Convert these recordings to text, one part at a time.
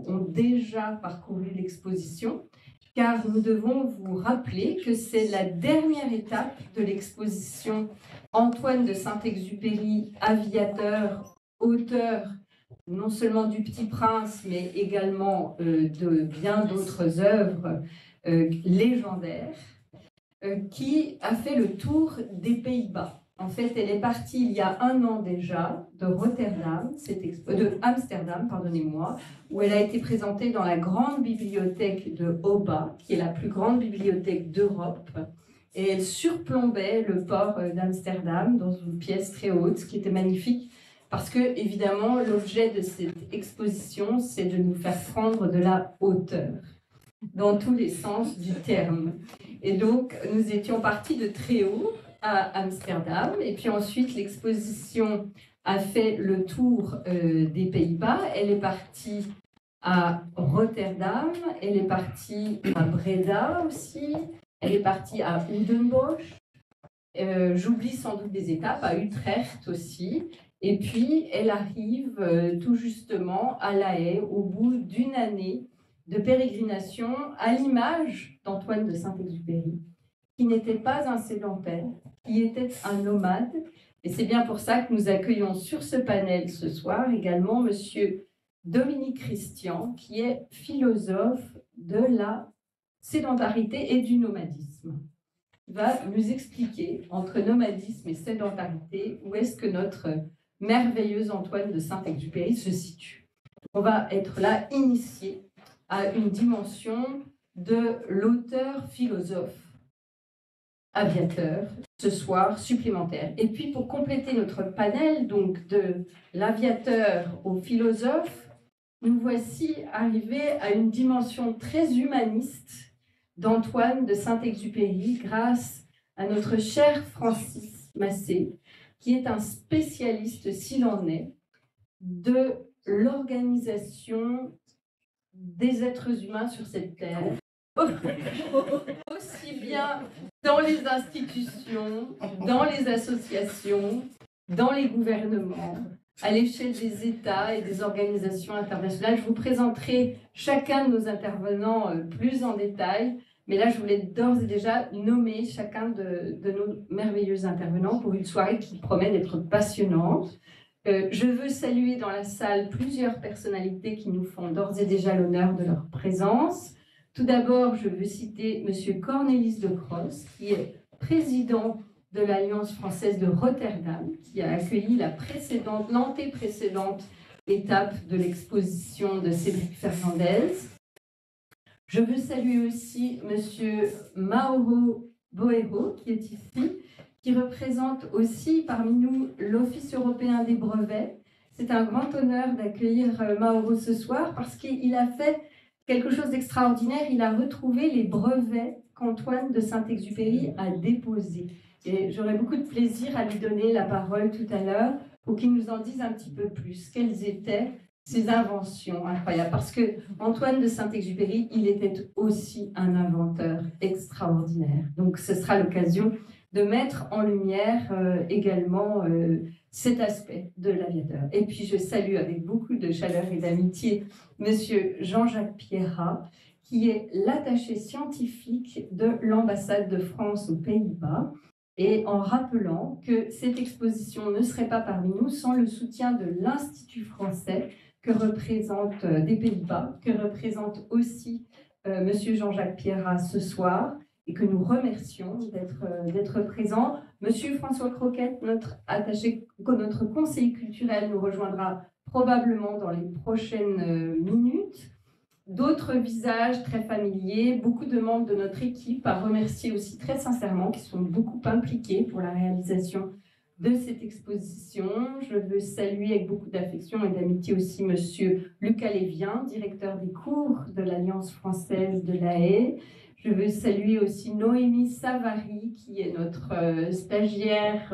vous ont déjà parcouru l'exposition, car nous devons vous rappeler que c'est la dernière étape de l'exposition Antoine de Saint-Exupéry, aviateur, auteur non seulement du Petit Prince, mais également de bien d'autres œuvres légendaires, qui a fait le tour des Pays-Bas. En fait, elle est partie il y a 1 an déjà de Amsterdam, pardonnez-moi, où elle a été présentée dans la grande bibliothèque de Oba, qui est la plus grande bibliothèque d'Europe. Et elle surplombait le port d'Amsterdam dans une pièce très haute, ce qui était magnifique, parce que, évidemment, l'objet de cette exposition, c'est de nous faire prendre de la hauteur, dans tous les sens du terme. Et donc, nous étions partis de très haut à Amsterdam, et puis ensuite, l'exposition a fait le tour des Pays-Bas. Elle est partie à Rotterdam, elle est partie à Breda aussi, elle est partie à Oudenbosch, j'oublie sans doute des étapes, à Utrecht aussi, et puis elle arrive tout justement à La Haye au bout d'1 année de pérégrination, à l'image d'Antoine de Saint-Exupéry, qui n'était pas un sédentaire, qui était un nomade. Et c'est bien pour ça que nous accueillons sur ce panel ce soir également Monsieur Dominique Christian, qui est philosophe de la sédentarité et du nomadisme. Il va nous expliquer, entre nomadisme et sédentarité, où est-ce que notre merveilleuse Antoine de Saint-Exupéry se situe. On va être là initié à une dimension de l'auteur philosophe aviateur ce soir supplémentaire. Et puis pour compléter notre panel, donc de l'aviateur au philosophe, nous voici arrivés à une dimension très humaniste d'Antoine de Saint-Exupéry grâce à notre cher Francis Massé, qui est un spécialiste, s'il en est, de l'organisation des êtres humains sur cette terre, aussi bien dans les institutions, dans les associations, dans les gouvernements, à l'échelle des États et des organisations internationales. Je vous présenterai chacun de nos intervenants plus en détail, mais là je voulais d'ores et déjà nommer chacun de nos merveilleux intervenants pour une soirée qui promet d'être passionnante. Je veux saluer dans la salle plusieurs personnalités qui nous font d'ores et déjà l'honneur de leur présence. Tout d'abord, je veux citer M. Cornelis de Cross, qui est président de l'Alliance française de Rotterdam, qui a accueilli l'antéprécédente étape de l'exposition de Cédric Fernandez. Je veux saluer aussi M. Mauro Boero, qui est ici, qui représente aussi parmi nous l'Office européen des brevets. C'est un grand honneur d'accueillir Mauro ce soir parce qu'il a fait quelque chose d'extraordinaire. Il a retrouvé les brevets qu'Antoine de Saint-Exupéry a déposés. Et j'aurais beaucoup de plaisir à lui donner la parole tout à l'heure pour qu'il nous en dise un petit peu plus. Quelles étaient ces inventions incroyables? Parce que Antoine de Saint-Exupéry, il était aussi un inventeur extraordinaire. Donc ce sera l'occasion de mettre en lumière également cet aspect de l'aviateur. Et puis je salue avec beaucoup de chaleur et d'amitié Monsieur Jean-Jacques Pierrat, qui est l'attaché scientifique de l'ambassade de France aux Pays-Bas, et en rappelant que cette exposition ne serait pas parmi nous sans le soutien de l'Institut français que représente des Pays-Bas, que représente aussi Monsieur Jean-Jacques Pierrat ce soir, et que nous remercions d'être présent. Monsieur François Croquette, notre conseiller culturel, nous rejoindra probablement dans les prochaines minutes. D'autres visages très familiers, beaucoup de membres de notre équipe à remercier aussi très sincèrement, qui sont beaucoup impliqués pour la réalisation de cette exposition. Je veux saluer avec beaucoup d'affection et d'amitié aussi Monsieur Lucas Lévien, directeur des cours de l'Alliance française de La Haye. Je veux saluer aussi Noémie Savary, qui est notre stagiaire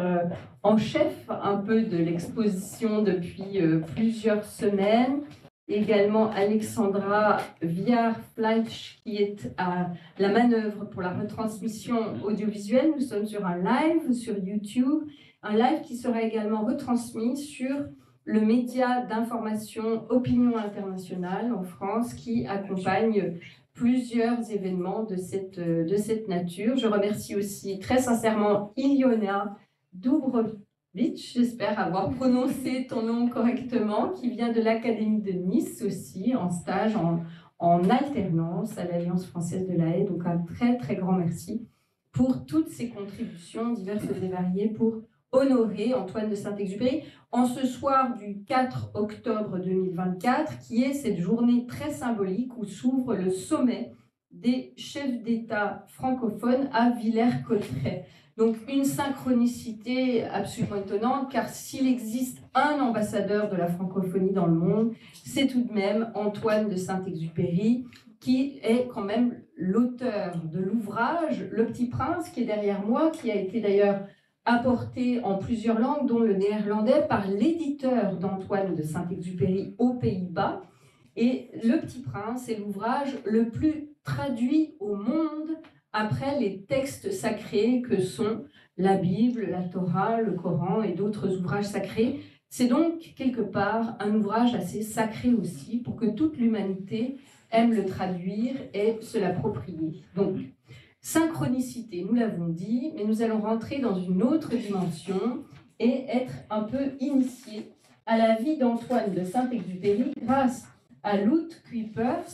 en chef un peu de l'exposition depuis plusieurs semaines. Également Alexandra Viard-Fleitch, qui est à la manœuvre pour la retransmission audiovisuelle. Nous sommes sur un live sur YouTube, un live qui sera également retransmis sur le média d'information Opinion Internationale en France qui accompagne plusieurs événements de cette nature. Je remercie aussi très sincèrement Iliona Dubrovic, j'espère avoir prononcé ton nom correctement, qui vient de l'Académie de Nice aussi, en stage, en alternance à l'Alliance française de la haie. Donc un très très grand merci pour toutes ces contributions diverses et variées pour honorer Antoine de Saint-Exupéry en ce soir du 4 octobre 2024, qui est cette journée très symbolique où s'ouvre le sommet des chefs d'État francophones à Villers-Cotterêts. Donc une synchronicité absolument étonnante, car s'il existe un ambassadeur de la francophonie dans le monde, c'est tout de même Antoine de Saint-Exupéry, qui est quand même l'auteur de l'ouvrage Le Petit Prince, qui est derrière moi, qui a été d'ailleurs apporté en plusieurs langues, dont le néerlandais, par l'éditeur d'Antoine de Saint-Exupéry aux Pays-Bas. Et Le Petit Prince est l'ouvrage le plus traduit au monde après les textes sacrés que sont la Bible, la Torah, le Coran et d'autres ouvrages sacrés. C'est donc quelque part un ouvrage assez sacré aussi, pour que toute l'humanité aime le traduire et se l'approprier. Donc, synchronicité, nous l'avons dit, mais nous allons rentrer dans une autre dimension et être un peu initiés à la vie d'Antoine de Saint-Exupéry grâce à Loot Kuipers,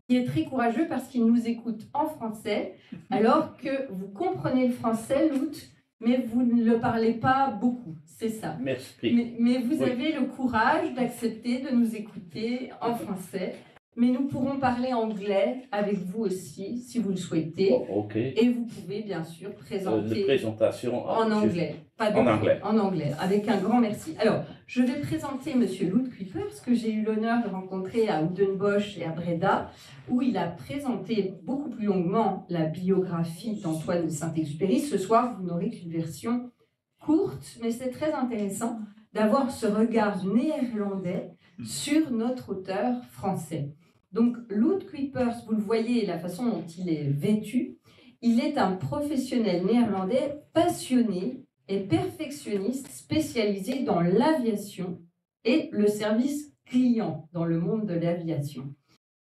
qui est très courageux parce qu'il nous écoute en français, alors que vous comprenez le français, Loot, mais vous ne le parlez pas beaucoup, c'est ça. Merci. Mais vous avez le courage d'accepter de nous écouter en français. Mais nous pourrons parler anglais avec vous aussi, si vous le souhaitez. Oh, okay. Et vous pouvez bien sûr présenter présentation en anglais. En anglais. En anglais, avec un grand merci. Alors, je vais présenter M. Loot Kuipers, que j'ai eu l'honneur de rencontrer à Oudenbosch et à Breda, où il a présenté beaucoup plus longuement la biographie d'Antoine de Saint-Exupéry. Ce soir, vous n'aurez qu'une version courte, mais c'est très intéressant d'avoir ce regard néerlandais sur notre auteur français. Donc, Loot Kuipers, vous le voyez, la façon dont il est vêtu, il est un professionnel néerlandais passionné et perfectionniste spécialisé dans l'aviation et le service client dans le monde de l'aviation.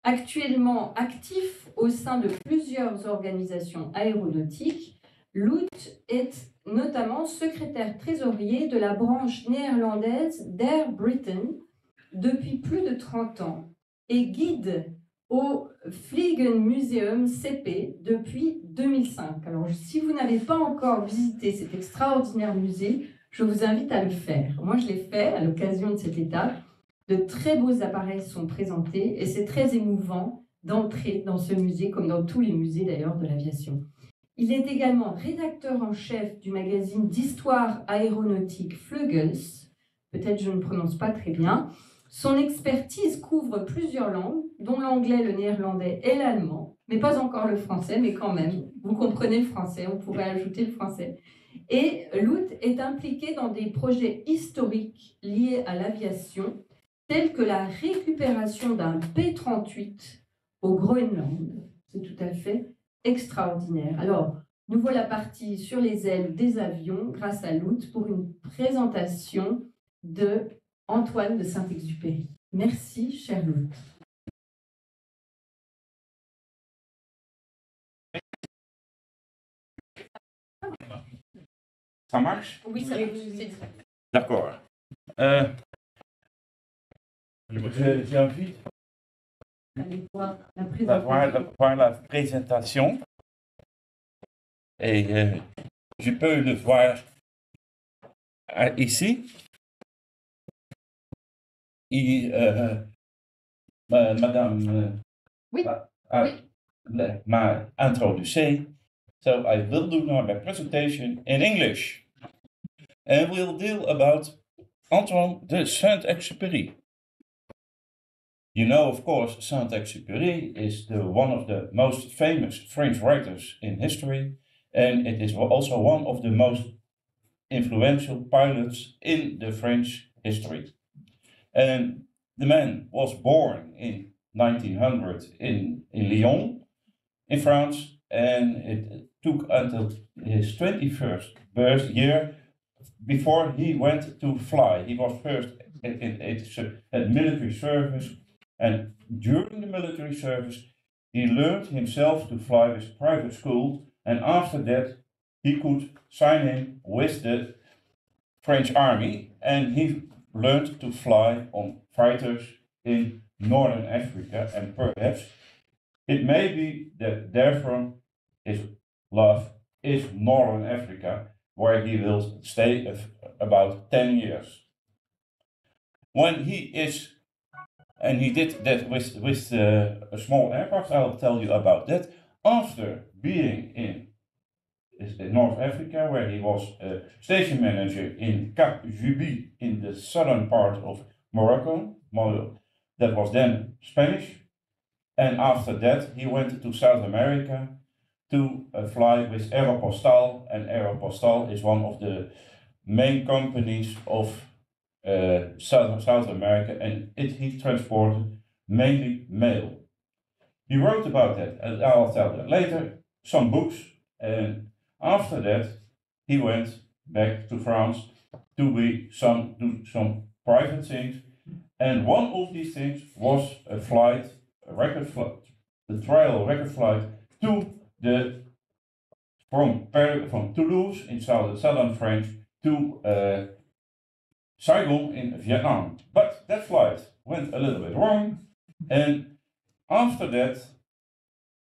Actuellement actif au sein de plusieurs organisations aéronautiques, Loot est notamment secrétaire trésorier de la branche néerlandaise d'Air Britain depuis plus de 30 ans et guide au Vliegenmuseum CP depuis 2005. Alors, si vous n'avez pas encore visité cet extraordinaire musée, je vous invite à le faire. Moi, je l'ai fait à l'occasion de cette étape. De très beaux appareils sont présentés et c'est très émouvant d'entrer dans ce musée, comme dans tous les musées d'ailleurs de l'aviation. Il est également rédacteur en chef du magazine d'histoire aéronautique Vleugels. Peut-être je ne prononce pas très bien. Son expertise couvre plusieurs langues, dont l'anglais, le néerlandais et l'allemand, mais pas encore le français, mais quand même, vous comprenez le français, on pourrait ajouter le français. Et Loot est impliqué dans des projets historiques liés à l'aviation, tels que la récupération d'un P-38 au Groenland. C'est tout à fait extraordinaire. Alors, nous voilà partis sur les ailes des avions grâce à Loot pour une présentation de Antoine de Saint-Exupéry. Merci, cher Loot. Ça marche? Oui, ça marche. D'accord. J'invite Allez voir la présentation. Et je peux le voir ici. Et Madame m'a introducé. So I will do now my presentation in English. And we'll deal about Antoine de Saint-Exupéry. You know, of course, Saint-Exupéry is one of the most famous French writers in history, and it is also one of the most influential pilots in the French history. And the man was born in 1900 in Lyon, in France, and it took until his 21st birth year before he went to fly. He was first at military service, and during the military service, he learned himself to fly with private school, and after that, he could sign in with the French army, and he learned to fly on fighters in northern Africa, and perhaps it may be that therefrom his love is northern Africa, where he will stay about 10 years. When he is, and he did that with a small aircraft, I'll tell you about that. After being in North Africa, where he was a station manager in Cap Juby in the southern part of Morocco, that was then Spanish. And after that, he went to South America to fly with Aeropostal, and Aeropostal is one of the main companies of South America, and he transported mainly mail. He wrote about that, and I'll tell that later, some books, and after that, he went back to France to do some private things, and one of these things was a record flight, the trial record flight from Toulouse in southern France to Saigon in Vietnam. But that flight went a little bit wrong, and after that,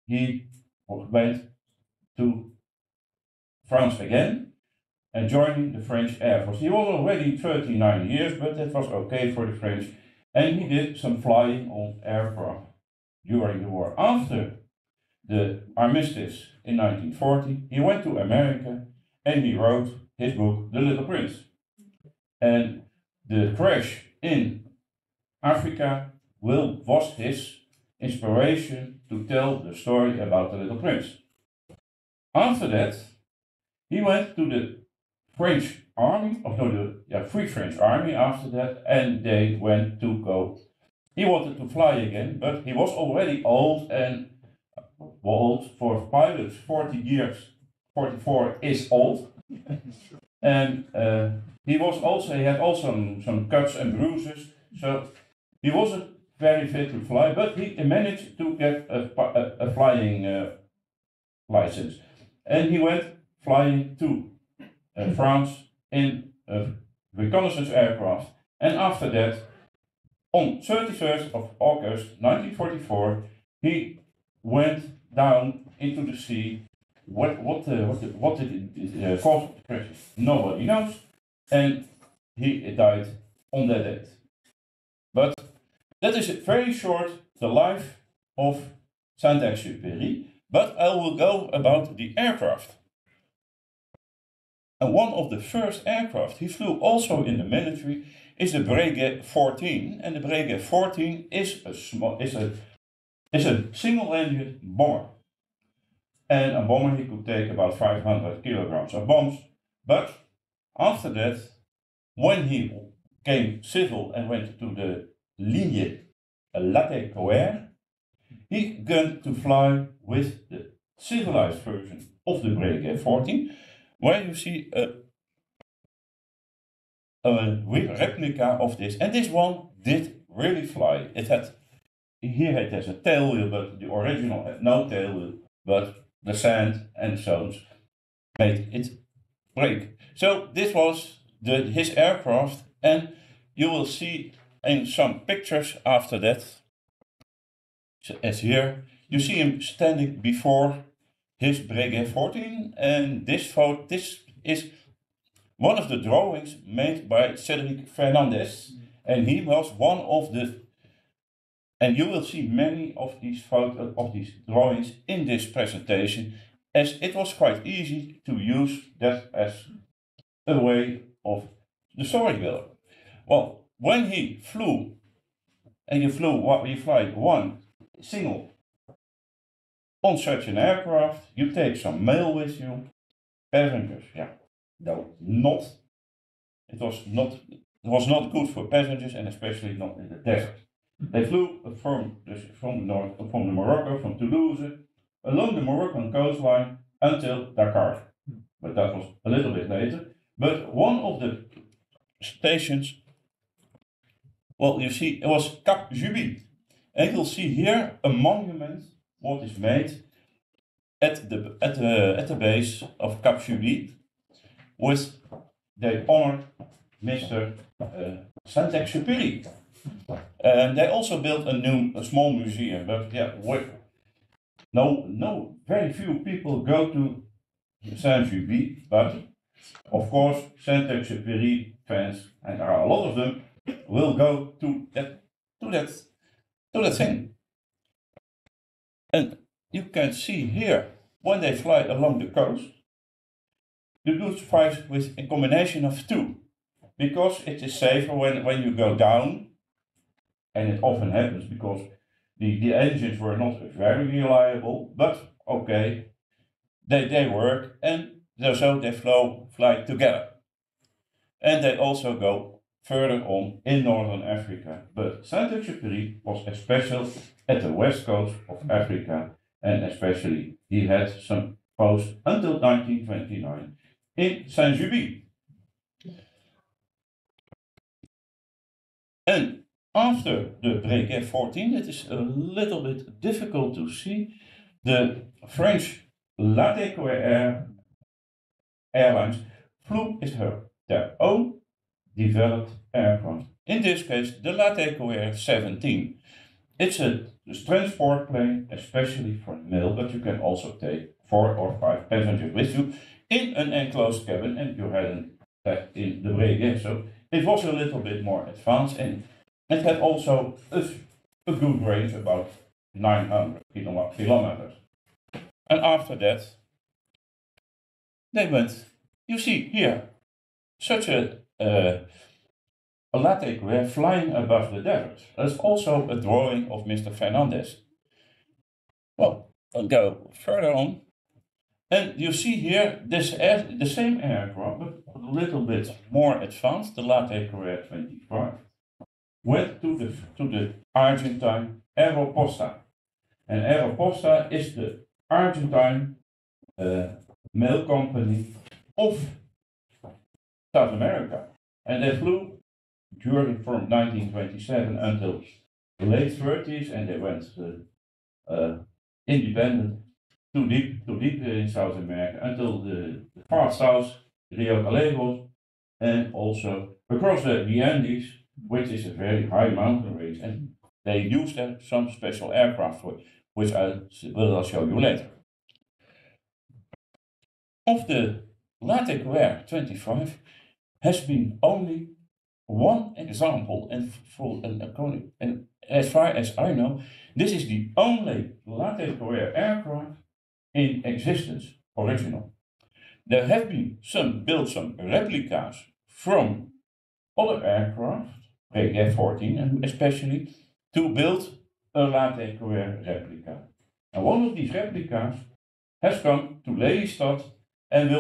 he went to France again and joining the French Air Force. He was already 39 years, but that was okay for the French, and he did some flying on aircraft during the war. After the armistice in 1940, he went to America and he wrote his book, The Little Prince. And the crash in Africa was his inspiration to tell the story about the Little Prince. After that, he went to the French army, Free French army after that, and they went to go. He wanted to fly again, but he was already old, and old for pilots, 40 years, 44 is old. And he had also some cuts and bruises, so he wasn't very fit to fly, but he managed to get a flying license. And he went flying to France in a reconnaissance aircraft. And after that, on 31st of August 1944, he went down into the sea. What did it cause the crash? Nobody knows, and he died on that date. But that is very short, the life of Saint-Exupéry. But I will go about the aircraft. And one of the first aircraft he flew also in the military is the Breguet 14, and the Breguet 14 is a single-engine bomber. And a bomber, he could take about 500 kilograms of bombs. But after that, when he came civil and went to the Ligne Latécoère, he began to fly with the civilized version of the Breguet 14, where you see a replica of this. And this one did really fly. It has a tail wheel, but the original had no tail wheel, but the sand and stones made it break. So this was his aircraft, and you will see in some pictures after that, as here, you see him standing before his Breguet 14, and this is one of the drawings made by Cedric Fernandez, and he was one of the, and you will see many of these drawings in this presentation, as it was quite easy to use that as a way of the storyteller. Well, when he flew, and you fly one single on such an aircraft, you take some mail with you, passengers, it was not good for passengers, and especially not in the desert. They flew from Morocco, from Toulouse, along the Moroccan coastline until Dakar. But that was a little bit later. But one of the stations Well, you see, it was Cap Juby. And you'll see here a monument what is made at the base of Cap Juby, with they honor Mr. Saint-Exupéry. And they also built a small museum, but yeah, very few people go to Saint-Juby, but of course Saint-Exupéry fans, and there are a lot of them, will go to that thing. And you can see here, when they fly along the coast, the goods flies with a combination of two, because it is safer when you go down, and it often happens because the engines were not very reliable, but okay, they work, and so they fly together. And they also go further on in Northern Africa. But Saint-Exupéry was especially at the west coast of Africa, and especially he had some posts until 1929 in Saint-Juby. And after the Breguet 14, it is a little bit difficult to see, the French Latécoère Airlines flew their own developed aircraft. In this case, the Latécoère 17. It's a transport plane, especially for mail, but you can also take 4 or 5 passengers with you in an enclosed cabin, and you hadn't that in the Breguet. So it was a little bit more advanced, and it had also a good range, about 900 kilometers. And after that, they went, you see here, such a Latécoère flying above the desert. That's also a drawing of Mr. Fernandez. Well, I'll go further on. And you see here the same aircraft, but a little bit more advanced, the Latécoère 25, went to the Argentine Aeroposta. And Aeroposta is the Argentine mail company of South America. And they flew from 1927 until the late 30s, and they went independent too deep in South America until the far south, Rio Gallegos, and also across the Andes, which is a very high mountain range, and they used some special aircraft for it, which I will show you later. Of the Latécoère 25 has been only one example, and as far as I know, this is the only Latécoère aircraft in existence, original. There have been built some replicas from other aircraft, Breguet 14, and especially to build a Latécoère replica. And one of these replicas has come to Lelystad and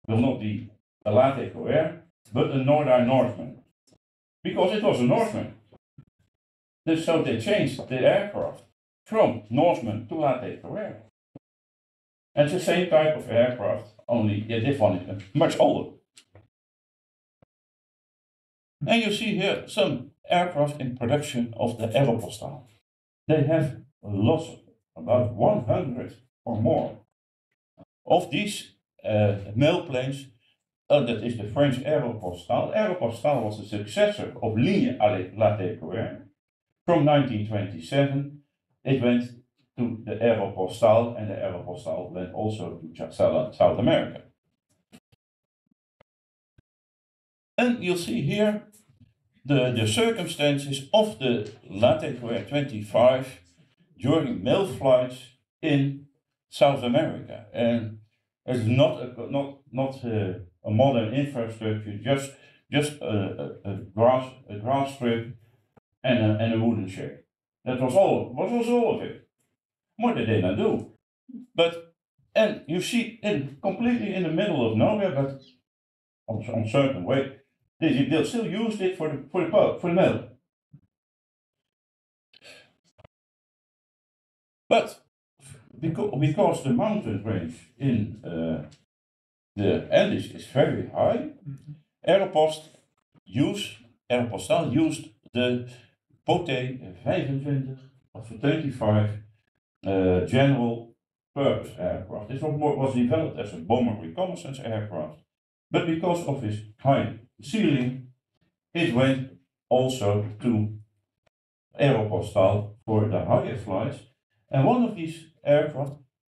will not be a Latécoère, but a Northern, because it was a Northman. So they changed the aircraft from Northman to Latécoère. And it's the same type of aircraft, only this one is much older. And you see here some aircraft in production of the Aeropostale. They have lots, about 100 or more of these mail planes. That is the French Aeropostale. Aeropostale was the successor of Ligne Latécoère. From 1927, it went to the Aeropostale, and the Aeropostale went also to South America. And you'll see here the circumstances of the Latécoère 25 during mail flights in South America. And it's not a modern infrastructure, just a grass strip and a wooden shed. That was all of it. More they did not do. And you see, completely in the middle of nowhere, but on certain way, they still used it for the mail. But because the mountain range in the Andes is very high, Aeropost Aeropostale used the Poté 25 of 25 general purpose aircraft. This was developed as a bomber reconnaissance aircraft, but because of its high ceiling, it went also to Aeropostale for the higher flights. And one of these aircraft,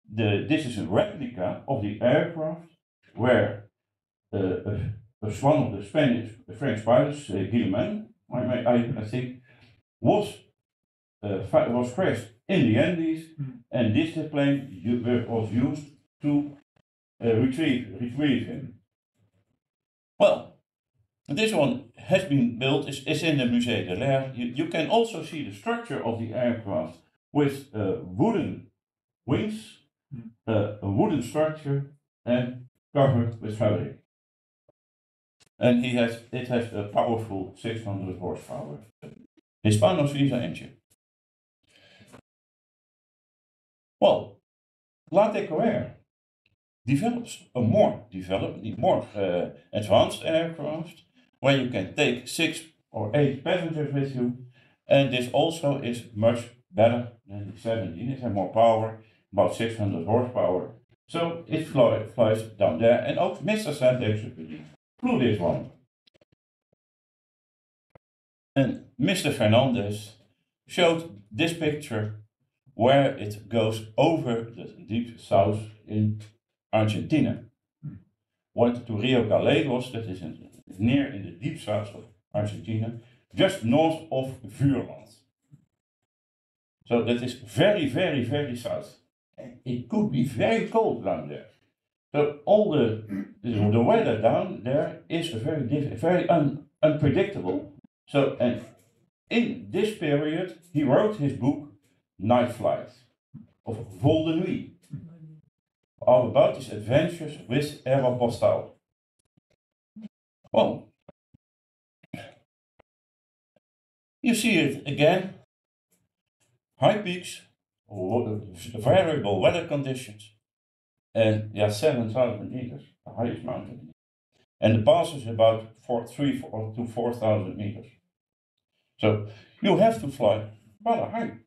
this is a replica of the aircraft where one of the French pilots, Guillemin, I think, was crashed in the Andes, and this plane was used to retrieve him. Well, this one has been built, is in the Musée de l'Air. You can also see the structure of the aircraft with wooden wings, a wooden structure, and covered with fabric. And it has a powerful 600 horsepower Hispanos Visa engine. Well, Lateco Air develops a more advanced aircraft where you can take 6 or 8 passengers with you, and this also is much better than the 17. It has more power, about 600 horsepower, so it flies down there, and ook Mr. Saint-Exupéry flew this one. And Mr. Fernandez showed this picture where it goes over the deep south in Argentina. Went to Rio Gallegos, that is near in the deep south of Argentina, just north of Vuurland. So that is very, very, very south. And it could be very cold down there. So all the weather down there is very unpredictable. So, and in this period, he wrote his book, Night Flight, of Vol de Nuit, all about his adventures with Aeropostale. Well, you see it again, high peaks, variable weather conditions, and 7,000 meters, the highest mountain. And the pass is about 3,000 to 4,000 meters. So you have to fly rather high.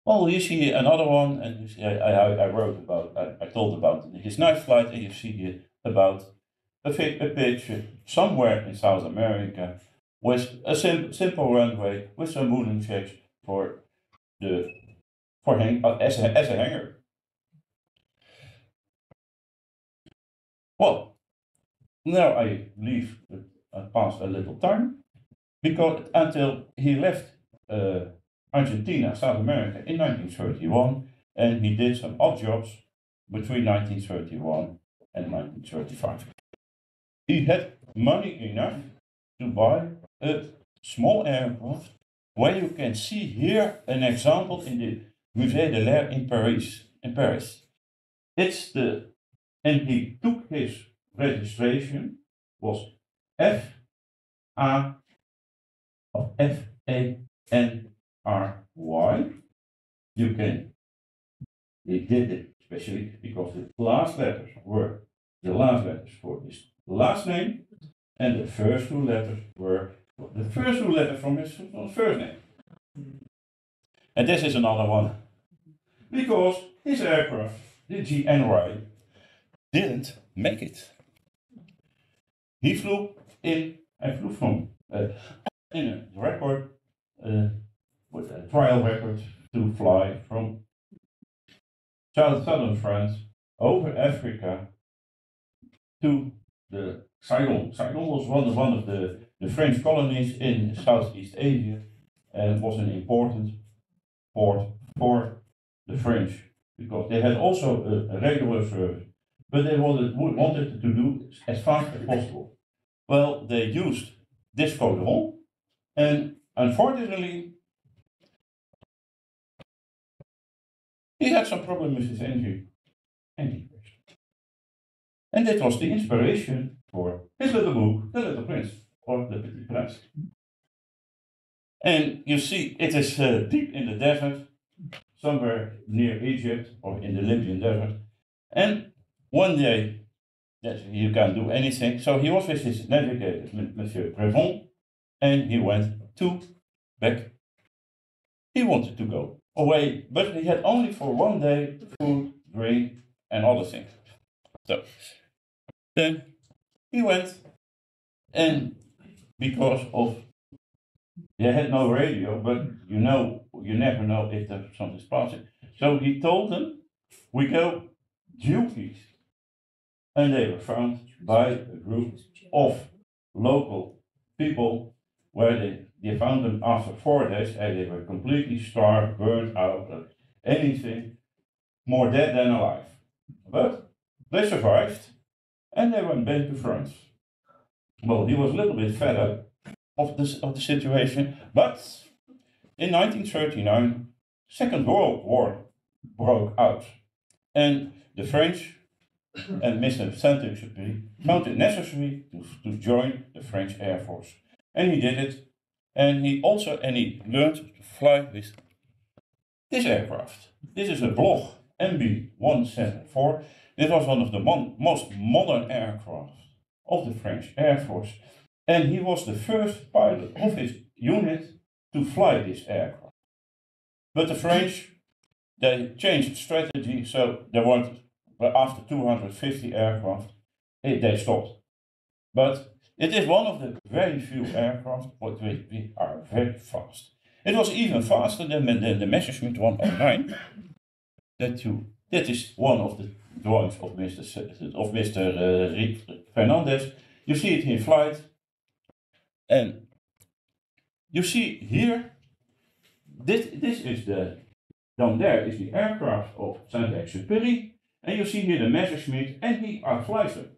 Well, you see another one, and I told about his night flight, and you see here about a picture somewhere in South America with a simple runway with some wooden shapes as a hangar. Well, now I leave past a little time because until he left Argentina, South America in 1931, and he did some odd jobs between 1931 and 1935. He had money enough to buy a small aircraft where you can see here an example in the Musée de l'Air in Paris. And he took his registration, was FANRY. He did it especially because the last letters were the last letters for his last name, and the first 2 letters were the first 2 letters from his first name. And this is another one, because his aircraft, the GNY, didn't make it. He flew from in a record, with a trial record, to fly from southern France over Africa to the Saigon. Saigon was one of the French colonies in Southeast Asia and was an important port for the French because they had also a regular service, but they wanted to do as fast as possible. Well, they used this Caudron, and unfortunately, he had some problem with his engine. And that was the inspiration for his little book, The Little Prince, or The Petit Prince. And you see, it is deep in the desert, somewhere near Egypt or in the Libyan desert. And one day, Yes, you can't do anything. So he was with his navigator, Monsieur Prevon, and he went back. He wanted to go away, but he had only for 1 day food, drink, and other things. So then he went, and because of they had no radio, but you never know if there's something's passing. So he told them, "We go due east," and they were found by a group of local people, where they found them after 4 days, and they were completely starved, burned out, anything more dead than alive. But they survived, and they went back to France. Well, he was a little bit fed up of the situation, but in 1939, Second World War broke out, and the French and Mr. Saint-Exupéry found it necessary to join the French Air Force, and he did it. And he learned to fly with this aircraft. This is a Bloch MB-174. This was one of the most modern aircraft of the French Air Force, and he was the first pilot of his unit to fly this aircraft. But the French, they changed strategy, so they weren't, but after 250 aircraft, they stopped. But it is one of the very few aircraft which are very fast. It was even faster than the Messerschmitt 109. That is one of the drawings of Mr. Fernandez. You see it in flight, and you see here. This is down there is the aircraft of Saint-Exupéry, and you see here the Messerschmitt, and he flies it.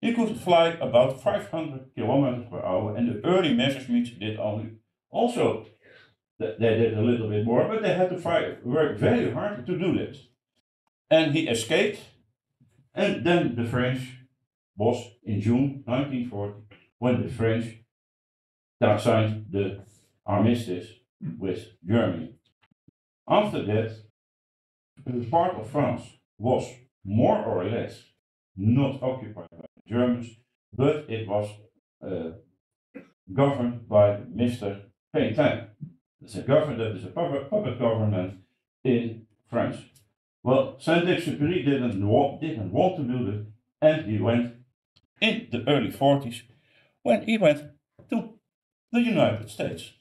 He could fly about 500 kilometers per hour, and the early Messerschmitts did also. They did a little bit more, but they had to work very hard to do this. And he escaped, and then the French was in June 1940 when the French signed the armistice with Germany. After that, the part of France was more or less not occupied by the Germans, but it was governed by Mr. Pétain. It's a government that is a puppet government in France. Well, Saint-Exupéry didn't want to do that, and he went in the early 40s when he went to the United States.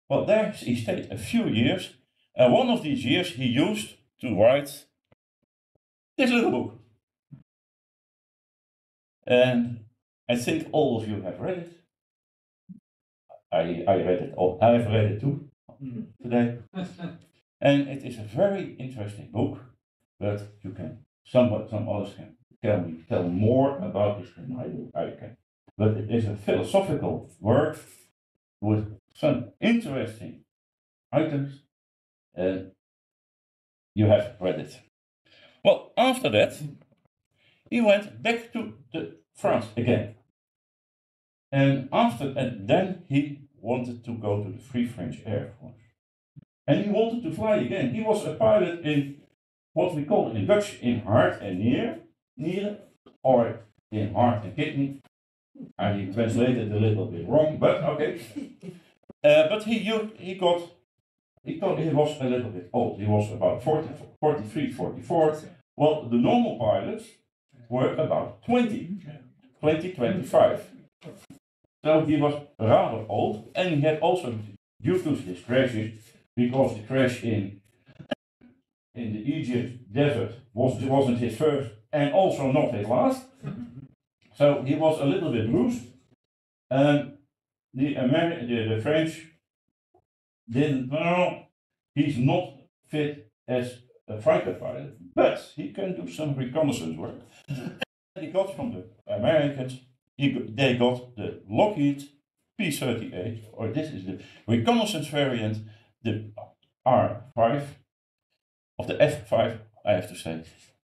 Well, there he stayed a few years, and one of these years he used to write this little book. And I think all of you have read it. I read it. I have read it too today. And it is a very interesting book, but some others can tell more about this than I can. But it is a philosophical work with some interesting items, and you have read it. Well, after that, he went back to France again. And then he wanted to go to the Free French Air Force. And he wanted to fly again. He was a pilot in what we call in Dutch in heart and nieren, or in heart and kidney. I translated a little bit wrong, but okay. But he was a little bit old. He was about 43, 44. Well, the normal pilots were about 20, 25. So he was rather old, and he had also, due to his crashes, because the crash in the Egypt desert wasn't his first, and also not his last. So he was a little bit bruised, and the French didn't know he's not fit as a fighter pilot, but he can do some reconnaissance work. He got from the Americans. They got the Lockheed P-38, or this is the reconnaissance variant, the R5 of the F5, I have to say,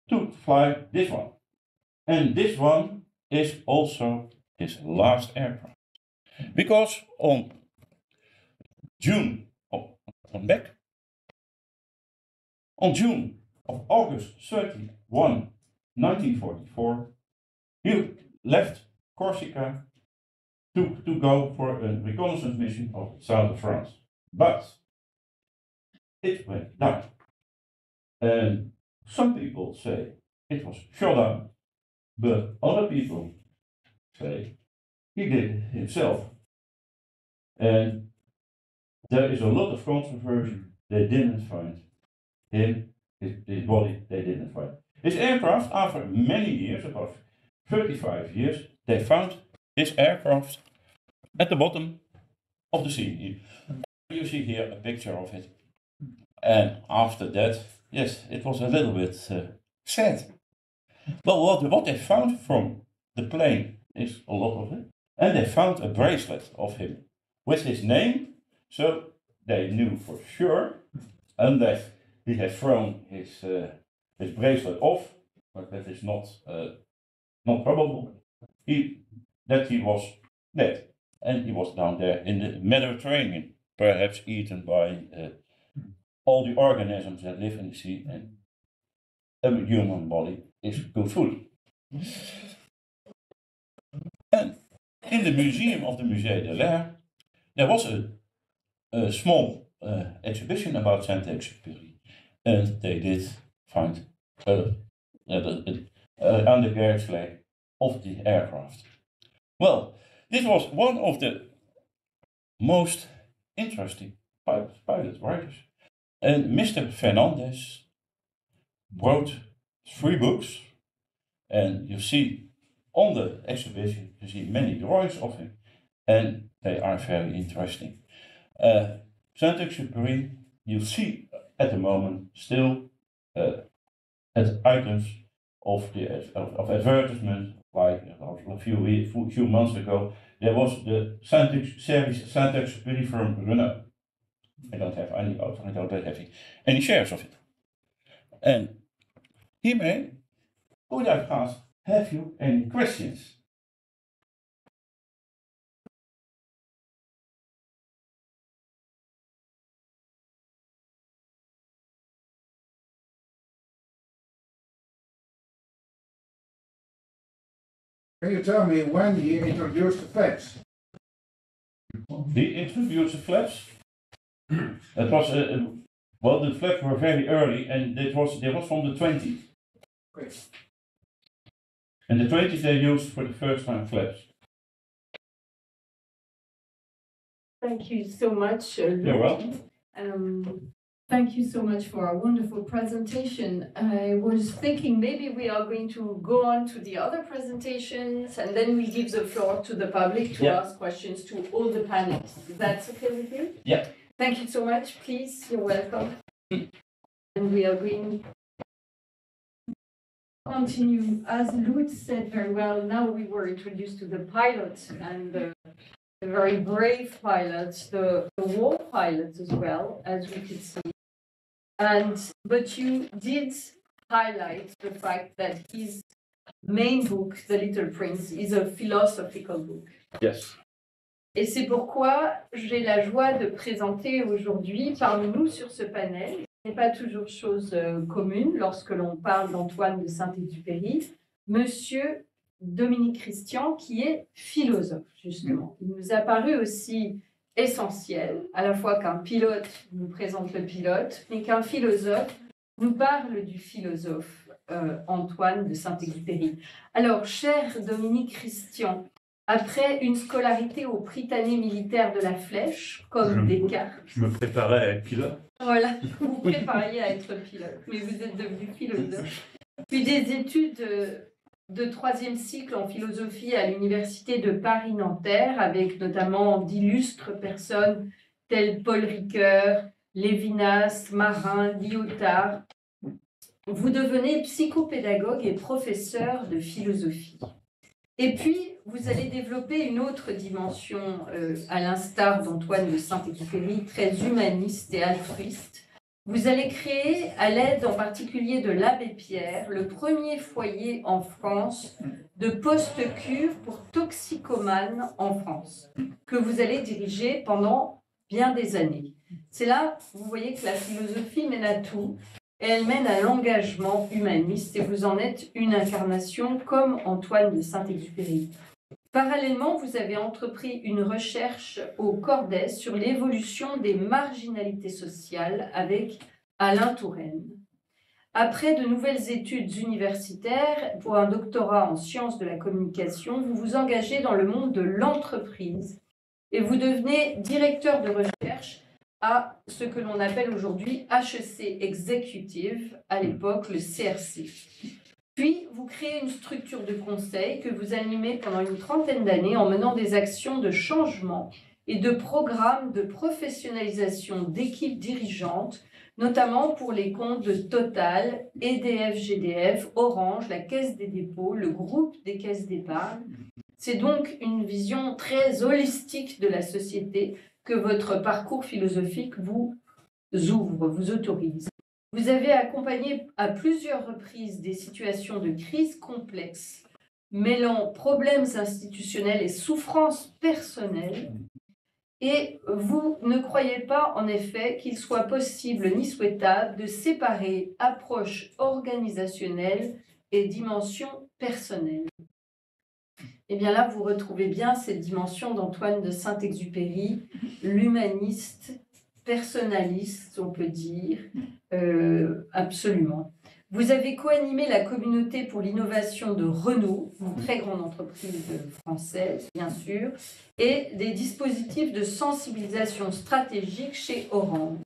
to fly this one. And this one is also his last aircraft. Because on August 31, 1944, He left Corsica to go for a reconnaissance mission of the south of France. But it went down. And some people say it was shot down, but other people say he did it himself. And there is a lot of controversy. They didn't find him, his body, they didn't find. His aircraft, after many years, about 35 years, they found his aircraft at the bottom of the sea. You see here a picture of it. And after that, yes, it was a little bit sad. But what they found from the plane is a lot of it. And they found a bracelet of him with his name. So they knew for sure, unless he had thrown his bracelet off, but that is not probable, that he was dead. And he was down there in the Mediterranean, perhaps eaten by all the organisms that live in the sea, and a human body is good food. And in the museum of the Musée de l'Air, there was a small exhibition about Saint-Exupéry, and they did find undercarriage flag of the aircraft. Well, this was one of the most interesting pilot writers. And Mr. Fernandez wrote 3 books, and you see on the exhibition, you see many drawings of him, and they are very interesting. Saint-Exupéry, you see at the moment still as items of advertisement, like a few months ago, there was the Saint-Exupéry from Renault. I don't have any auto, I don't have any shares of it. And hiermee would I ask, have you any questions? Can you tell me when he introduced the flaps? He introduced the flaps. It was well, the flaps were very early, and they was from the 20s. Okay. In the 20s, they used for the first time flaps. Thank you so much. You're welcome. Thank you so much for a wonderful presentation. I was thinking maybe we are going to go on to the other presentations, and then we give the floor to the public to ask questions to all the panelists. That's okay with you? Yeah. Thank you so much. Please, you're welcome. And we are going to continue. As Lutz said very well, now we were introduced to the pilots, and the very brave pilots, the war pilots as well, as we could see. But you did highlight the fact that his main book, The Little Prince, is a philosophical book. Yes. Et c'est pourquoi j'ai la joie de présenter aujourd'hui parmi nous sur ce panel. Ce n'est pas toujours chose commune lorsque l'on parle d'Antoine de Saint-Exupéry, Monsieur Dominique Christian, qui est philosophe, justement. Il nous a paru aussi essentiel, à la fois qu'un pilote nous présente le pilote, mais qu'un philosophe nous parle du philosophe Antoine de Saint-Exupéry. Alors, cher Dominique Christian, après une scolarité au Prytanée militaire de la Flèche, comme Descartes... Je me préparais à être pilote. Voilà, vous vous prépariez à être pilote, mais vous êtes devenu philosophe. Puis des études de 3e cycle en philosophie à l'université de Paris-Nanterre, avec notamment d'illustres personnes telles Paul Ricoeur, Lévinas, Marin, Lyotard. Vous devenez psychopédagogue et professeur de philosophie. Et puis, vous allez développer une autre dimension, à l'instar d'Antoine de Saint-Exupéry, très humaniste et altruiste. Vous allez créer, à l'aide en particulier de l'Abbé Pierre, le premier foyer en France de post-cure pour toxicomanes en France, que vous allez diriger pendant bien des années. C'est là, vous voyez que la philosophie mène à tout. et elle mène à l'engagement humaniste et vous en êtes une incarnation comme Antoine de Saint-Exupéry. Parallèlement, vous avez entrepris une recherche au Cordès sur l'évolution des marginalités sociales avec Alain Touraine. Après de nouvelles études universitaires pour un doctorat en sciences de la communication, vous vous engagez dans le monde de l'entreprise et vous devenez directeur de recherche à ce que l'on appelle aujourd'hui HEC Executive, à l'époque le CRC. Puis, vous créez une structure de conseil que vous animez pendant une trentaine d'années en menant des actions de changement et de programmes de professionnalisation d'équipes dirigeantes, notamment pour les comptes de Total, EDF-GDF, Orange, la Caisse des dépôts, le groupe des caisses d'épargne. C'est donc une vision très holistique de la société que votre parcours philosophique vous ouvre, vous autorise. Vous avez accompagné à plusieurs reprises des situations de crise complexes, mêlant problèmes institutionnels et souffrances personnelles, et vous ne croyez pas en effet qu'il soit possible ni souhaitable de séparer approche organisationnelle et dimension personnelle. Et bien là, vous retrouvez bien cette dimension d'Antoine de Saint-Exupéry, l'humaniste, personnaliste, on peut dire, absolument. Vous avez co-animé la communauté pour l'innovation de Renault, une très grande entreprise française, bien sûr, et des dispositifs de sensibilisation stratégique chez Orange.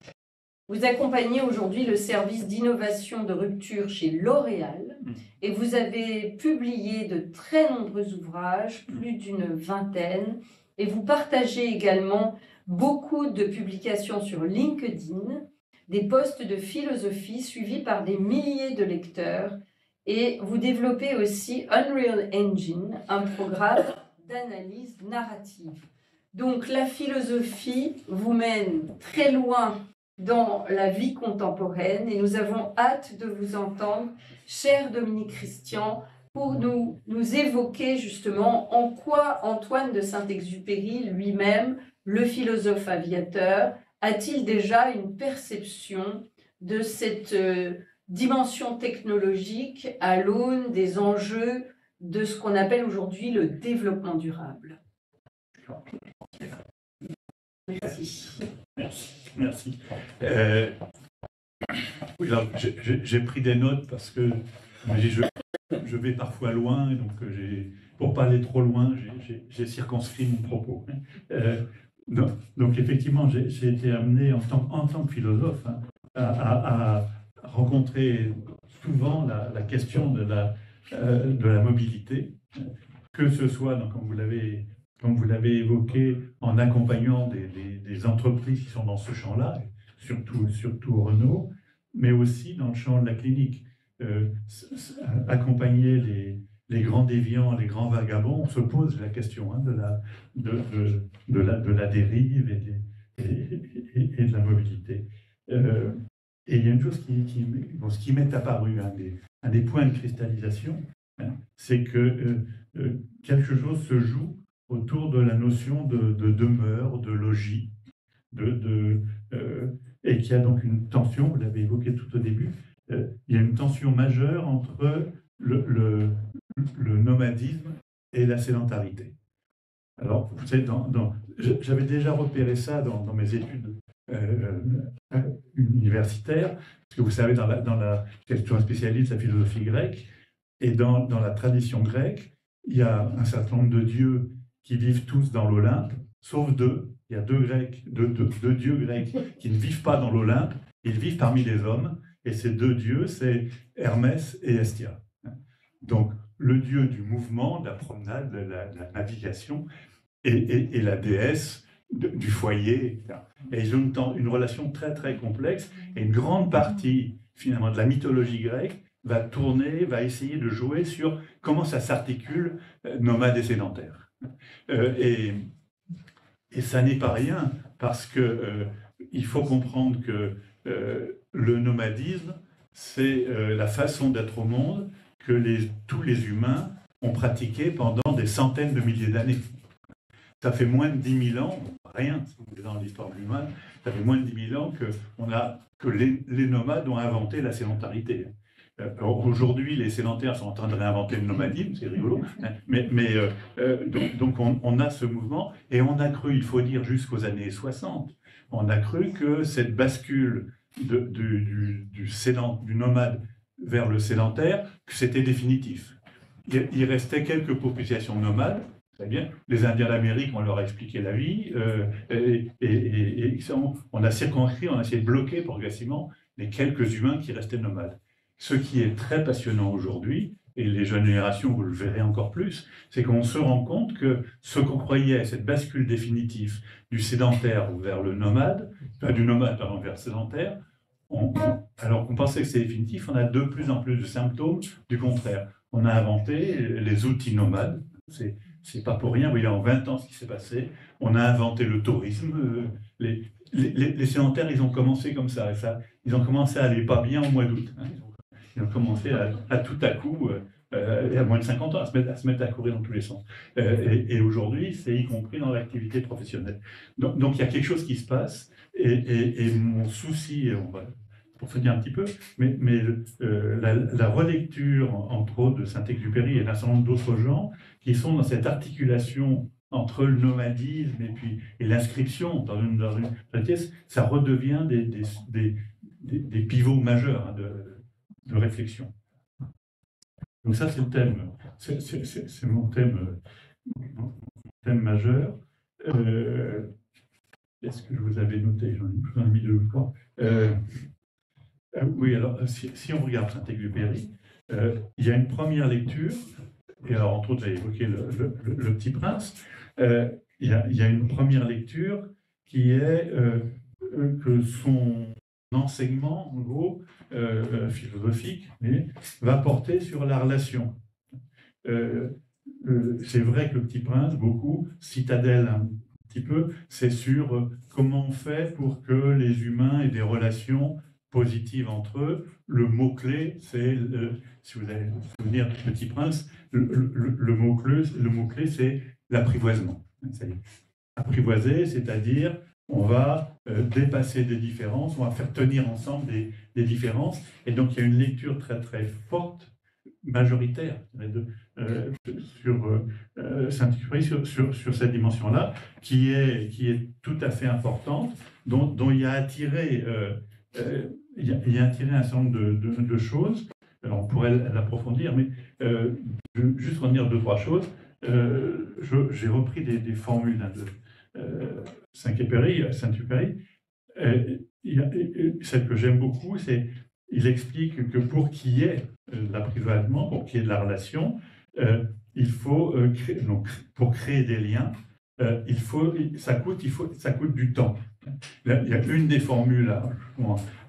Vous accompagnez aujourd'hui le service d'innovation de rupture chez L'Oréal et vous avez publié de très nombreux ouvrages, plus d'une vingtaine, et vous partagez également beaucoup de publications sur LinkedIn, des posts de philosophie suivis par des milliers de lecteurs, et vous développez aussi Unreal Engine, un programme d'analyse narrative. Donc la philosophie vous mène très loin dans la vie contemporaine et nous avons hâte de vous entendre, cher Dominique Christian, pour nous évoquer justement en quoi Antoine de Saint-Exupéry lui-même, le philosophe aviateur, a-t-il déjà une perception de cette dimension technologique à l'aune des enjeux de ce qu'on appelle aujourd'hui le développement durable. Merci. Merci. Oui, j'ai pris des notes parce que je vais parfois loin, et donc pour pas aller trop loin, j'ai circonscrit mon propos. Donc effectivement, j'ai été amené en tant que philosophe à rencontrer souvent la question de la mobilité, que ce soit, donc, comme vous l'avez évoqué, en accompagnant des entreprises qui sont dans ce champ-là, surtout Renault, mais aussi dans le champ de la clinique. Accompagner les grands déviants, les grands vagabonds, on se pose la question de la dérive et de la mobilité. Et il y a une chose qui m'est apparu, un des points de cristallisation, c'est que quelque chose se joue autour de la notion de demeure, de logis, et qu'il y a donc une tension, vous l'avez évoqué tout au début, il y a une tension majeure entre le nomadisme et la sédentarité. Alors, vous savez, j'avais déjà repéré ça dans mes études universitaires, parce que vous savez, dans la question spécialiste de la philosophie grecque, et dans la tradition grecque, il y a un certain nombre de dieux qui vivent tous dans l'Olympe, sauf deux. Il y a deux dieux grecs qui ne vivent pas dans l'Olympe, ils vivent parmi les hommes, et ces deux dieux, c'est Hermès et Hestia. Donc, le dieu du mouvement, de la promenade, de la navigation, et la déesse du foyer, etc. Et ils ont une relation très, très complexe, et une grande partie, finalement, de la mythologie grecque va essayer de jouer sur comment ça s'articule nomade et sédentaire. Et ça n'est pas rien, parce que il faut comprendre que le nomadisme, c'est la façon d'être au monde que tous les humains ont pratiqué pendant des centaines de milliers d'années. ça fait moins de 10 000 ans, rien, si vous voulez, dans l'histoire de l'humain, ça fait moins de 10 000 ans que les nomades ont inventé la sédentarité. Aujourd'hui, les sédentaires sont en train de réinventer le nomadisme, c'est rigolo, hein, donc on a ce mouvement, et on a cru, il faut dire, jusqu'aux années 60, on a cru que cette bascule du nomade vers le sédentaire, que c'était définitif. Il restait quelques populations nomades, très bien. Les Indiens d'Amérique, on leur a expliqué la vie, on a circonscrit, on a essayé de bloquer progressivement les quelques humains qui restaient nomades. Ce qui est très passionnant aujourd'hui, et les jeunes générations, vous le verrez encore plus, c'est qu'on se rend compte que ce qu'on croyait, cette bascule définitive du sédentaire vers le nomade, du nomade vers le sédentaire, alors qu'on pensait que c'est définitif, on a de plus en plus de symptômes du contraire. On a inventé les outils nomades, c'est pas pour rien, vous voyez en 20 ans ce qui s'est passé, on a inventé le tourisme, les sédentaires, ils ont commencé comme ça, ils ont commencé à aller pas bien au mois d'août, hein. Ils ont commencé à tout à coup, à moins de 50 ans, à se mettre à courir dans tous les sens. Et aujourd'hui, c'est y compris dans l'activité professionnelle. Donc il y a quelque chose qui se passe, et mon souci, pour finir un petit peu, mais la relecture, entre autres, de Saint-Exupéry et d'un certain nombre d'autres gens, qui sont dans cette articulation entre le nomadisme et l'inscription dans une pièce, ça redevient des pivots majeurs, hein, de réflexion. Donc ça, c'est le thème, c'est mon thème majeur. Est-ce que je vous avais noté? J'en ai mis 2 ou 3. Oui, alors, si on regarde Saint-Exupéry, il y a une première lecture, et alors, entre autres, j'ai évoqué le Petit Prince. Il y a une première lecture qui est que son enseignement, en gros, philosophique, va porter sur la relation. C'est vrai que le Petit Prince, beaucoup, Citadelle un petit peu, c'est sur comment on fait pour que les humains aient des relations positives entre eux. Le mot-clé, c'est, si vous avez le souvenir du Petit Prince, le mot-clé, c'est l'apprivoisement. Apprivoiser, c'est-à-dire on va dépasser des différences, on va faire tenir ensemble des différences. Et donc, il y a une lecture très, très forte, majoritaire, sur Saint-Exupéry, sur cette dimension-là, qui est tout à fait importante, dont il y a attiré, un certain nombre de choses. Alors, on pourrait l'approfondir, mais je veux juste retenir 2-3 choses. J'ai repris des formules de Saint-Exupéry. Celle que j'aime beaucoup, c'est il explique que pour qu'il y ait l'apprivoisement, pour qu'il y ait de la relation, il faut pour créer des liens, ça coûte du temps. Il y a une des formules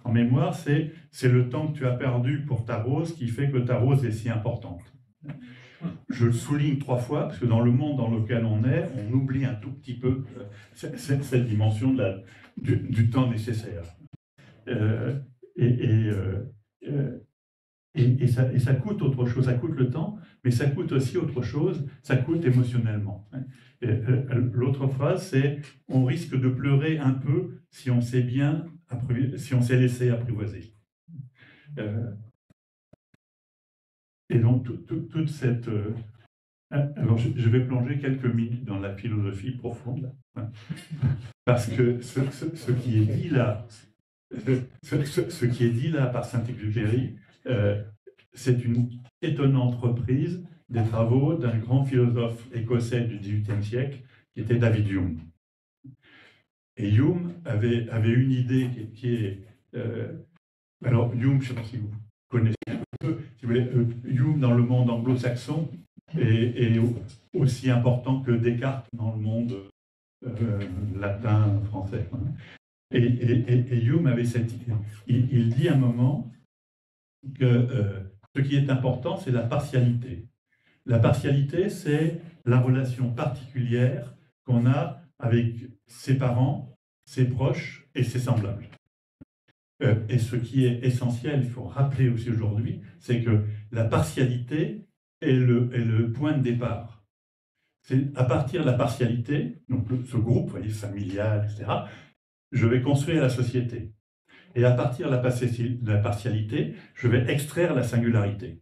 en mémoire, c'est le temps que tu as perdu pour ta rose qui fait que ta rose est si importante. Je le souligne 3 fois, parce que dans le monde dans lequel on est, on oublie un tout petit peu cette dimension du temps nécessaire. Et ça coûte autre chose, ça coûte le temps, mais ça coûte aussi autre chose, ça coûte émotionnellement. L'autre phrase, c'est « on risque de pleurer un peu si on s'est laissé apprivoiser ». Et donc, toute cette... Alors, je vais plonger quelques minutes dans la philosophie profonde, là, parce que ce qui est dit là, par Saint-Exupéry, c'est une étonnante reprise des travaux d'un grand philosophe écossais du XVIIIe siècle, qui était David Hume. Et Hume avait une idée qui est... alors, Hume, je ne sais pas si vous connaissez un peu, si vous voulez, Hume dans le monde anglo-saxon est aussi important que Descartes dans le monde latin, français. Et Hume avait cette idée. Il dit à un moment que ce qui est important, c'est la partialité. La partialité, c'est la relation particulière qu'on a avec ses parents, ses proches et ses semblables. Et ce qui est essentiel, il faut rappeler aussi aujourd'hui, c'est que la partialité est le point de départ. c'est à partir de la partialité, donc ce groupe, vous voyez, familial, etc., je vais construire la société. Et à partir de la partialité, je vais extraire la singularité.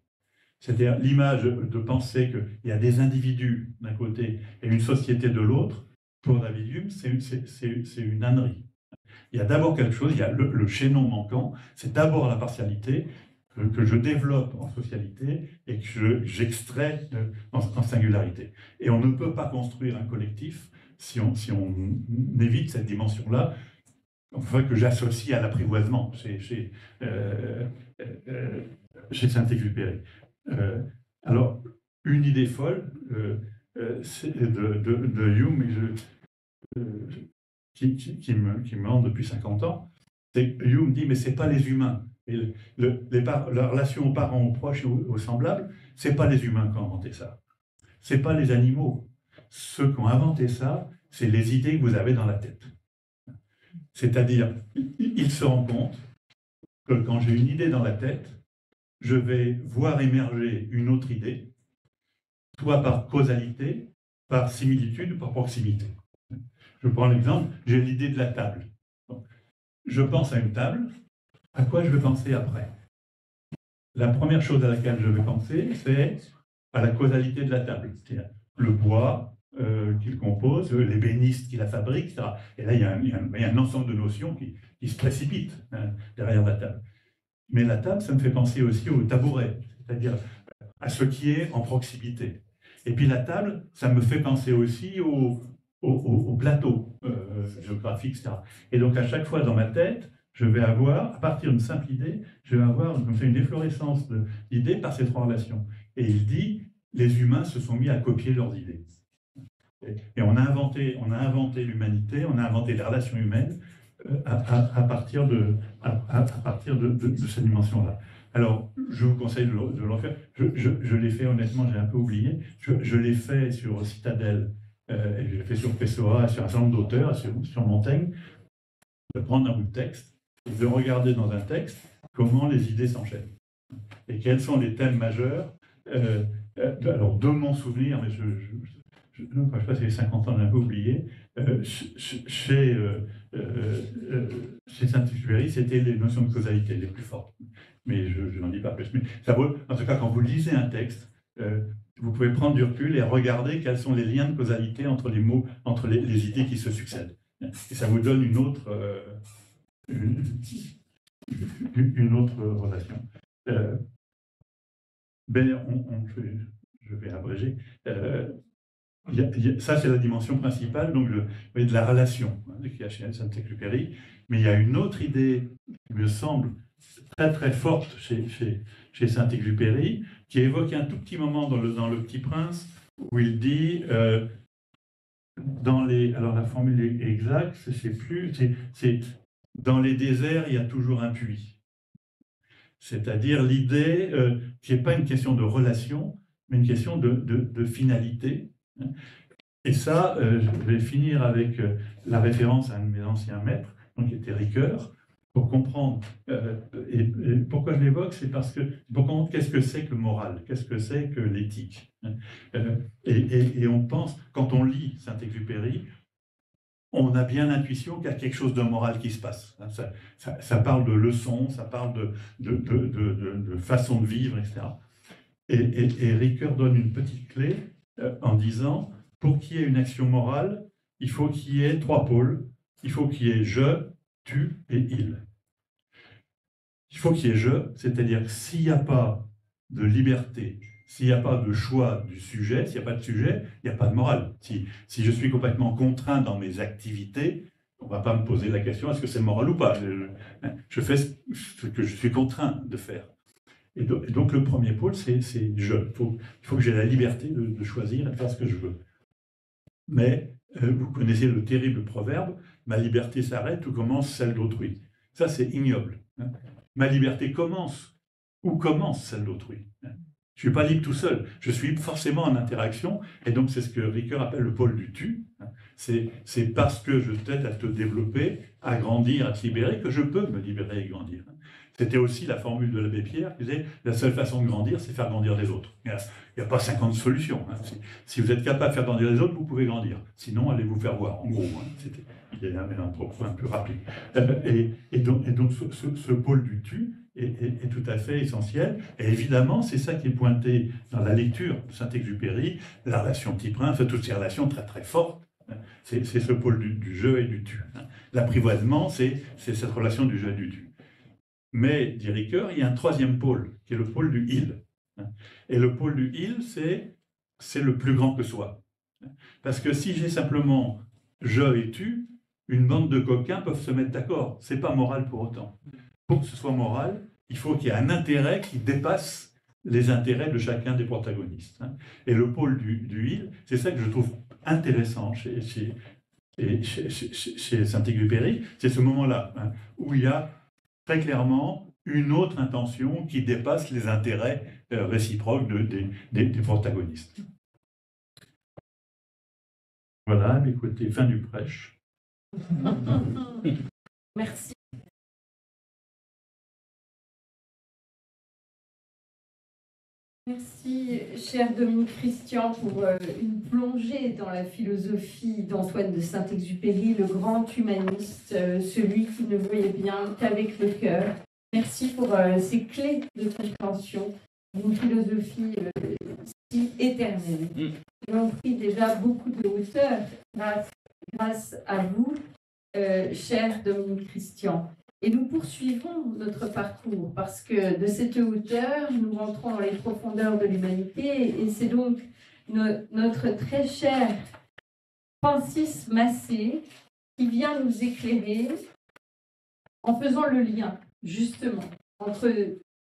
C'est-à-dire l'image de penser qu'il y a des individus d'un côté et une société de l'autre, pour David Hume, c'est une ânerie. Il y a d'abord quelque chose, il y a le chaînon manquant, c'est d'abord la partialité que je développe en socialité et que j'extrais en singularité. Et on ne peut pas construire un collectif si on évite cette dimension-là, enfin, que j'associe à l'apprivoisement chez Saint-Exupéry. Alors, une idée folle de Hume qui me hante depuis 50 ans, c'est que Hume dit, mais ce n'est pas les humains. Et la relation aux parents, aux proches et aux semblables, ce n'est pas les humains qui ont inventé ça. Ce n'est pas les animaux. Ceux qui ont inventé ça, c'est les idées que vous avez dans la tête. C'est-à-dire, il se rend compte que quand j'ai une idée dans la tête, je vais voir émerger une autre idée, soit par causalité, par similitude ou par proximité. Je prends l'exemple, j'ai l'idée de la table. Je pense à une table, à quoi je vais penser après? La première chose à laquelle je vais penser, c'est à la causalité de la table, c'est-à-dire le bois qu'il compose, l'ébéniste qui la fabrique, etc. Et là, il y a un ensemble de notions qui se précipitent derrière la table. Mais la table, ça me fait penser aussi au tabouret, c'est-à-dire à ce qui est en proximité. Et puis la table, ça me fait penser aussi au plateau géographique, etc. Et donc à chaque fois dans ma tête, je vais avoir, à partir d'une simple idée, je vais avoir comme ça une efflorescence d'idées par ces trois relations. Et il dit, les humains se sont mis à copier leurs idées. Et on a inventé l'humanité, on a inventé les relations humaines à partir de cette dimension-là. Alors, je vous conseille de le refaire. Je l'ai fait, honnêtement, j'ai un peu oublié. Je l'ai fait sur Citadel, et je l'ai fait sur Pessoa, sur un certain nombre d'auteurs, sur Montaigne, de prendre un bout de texte et de regarder dans un texte comment les idées s'enchaînent. Et quels sont les thèmes majeurs. Alors, de mon souvenir, mais je passe les 50 ans, j'ai un peu oublié, chez Saint-Exupéry, c'était les notions de causalité les plus fortes. Mais je n'en dis pas plus. Mais ça vaut, en tout cas, quand vous lisez un texte, vous pouvez prendre du recul et regarder quels sont les liens de causalité entre les mots, entre les idées qui se succèdent. Et ça vous donne une autre relation. Je vais abréger. Ça, c'est la dimension principale donc de la relation qu'il y a chez Saint-Exupéry. Mais il y a une autre idée qui me semble très très forte chez Saint-Exupéry, qui évoque un tout petit moment dans le Petit Prince, où il dit, alors la formule est exacte, je ne sais plus, c'est dans les déserts, il y a toujours un puits. C'est-à-dire l'idée qui n'est pas une question de relation, mais une question de finalité. Et ça, je vais finir avec la référence à un de mes anciens maîtres, donc qui était Ricoeur, pour comprendre. Et pourquoi je l'évoque, c'est parce que pour comprendre qu'est-ce que c'est que le moral, qu'est-ce que c'est que l'éthique. Et on pense, quand on lit Saint-Exupéry, on a bien l'intuition qu'il y a quelque chose de moral qui se passe. Ça parle de leçons, ça parle de façon de vivre, etc. Et Ricoeur donne une petite clé en disant, pour qu'il y ait une action morale, il faut qu'il y ait trois pôles. Il faut qu'il y ait je, tu et il. Il faut qu'il y ait je, c'est-à-dire s'il n'y a pas de liberté, s'il n'y a pas de choix du sujet, s'il n'y a pas de sujet, il n'y a pas de morale. Si je suis complètement contraint dans mes activités, on ne va pas me poser la question est-ce que c'est moral ou pas. Je fais ce que je suis contraint de faire. Et donc le premier pôle, c'est je. Il faut que j'ai la liberté de choisir et de faire ce que je veux. Mais vous connaissez le terrible proverbe, ma liberté s'arrête où commence celle d'autrui. Ça, c'est ignoble. Ma liberté commence où commence celle d'autrui. Je ne suis pas libre tout seul, je suis forcément en interaction, et donc c'est ce que Ricoeur appelle le pôle du tu. C'est parce que je t'aide à te développer, à grandir, à te libérer, que je peux me libérer et grandir. C'était aussi la formule de l'abbé Pierre qui disait la seule façon de grandir, c'est faire grandir les autres. Il n'y a pas 50 solutions. Hein. Si vous êtes capable de faire grandir les autres, vous pouvez grandir. Sinon, allez vous faire voir, en gros. Hein. Il y a un propos un peu rapide. Et donc ce pôle du tu est tout à fait essentiel. Et évidemment, c'est ça qui est pointé dans la lecture de Saint-Exupéry, la relation petit-prince, toutes ces relations très très fortes. C'est ce pôle du je et du tu. L'apprivoisement, c'est cette relation du je et du tu. Mais, dit Ricoeur, il y a un troisième pôle, qui est le pôle du il. Et le pôle du il, c'est le plus grand que soi. Parce que si j'ai simplement je et tu, une bande de coquins peuvent se mettre d'accord. Ce n'est pas moral pour autant. Pour que ce soit moral, il faut qu'il y ait un intérêt qui dépasse les intérêts de chacun des protagonistes. Et le pôle du il, c'est ça que je trouve intéressant chez Saint-Exupéry, c'est ce moment-là, où il y a très clairement une autre intention qui dépasse les intérêts réciproques des protagonistes. Voilà, écoutez, fin du prêche. Merci. Merci, cher Dominique Christian, pour une plongée dans la philosophie d'Antoine de Saint-Exupéry, le grand humaniste, celui qui ne voyait bien qu'avec le cœur. Merci pour ces clés de compréhension d'une philosophie si éternelle. Nous avons pris déjà beaucoup de hauteur grâce à vous, cher Dominique Christian. Et nous poursuivons notre parcours parce que de cette hauteur, nous rentrons dans les profondeurs de l'humanité et c'est donc notre très cher Francis Massé qui vient nous éclairer en faisant le lien justement entre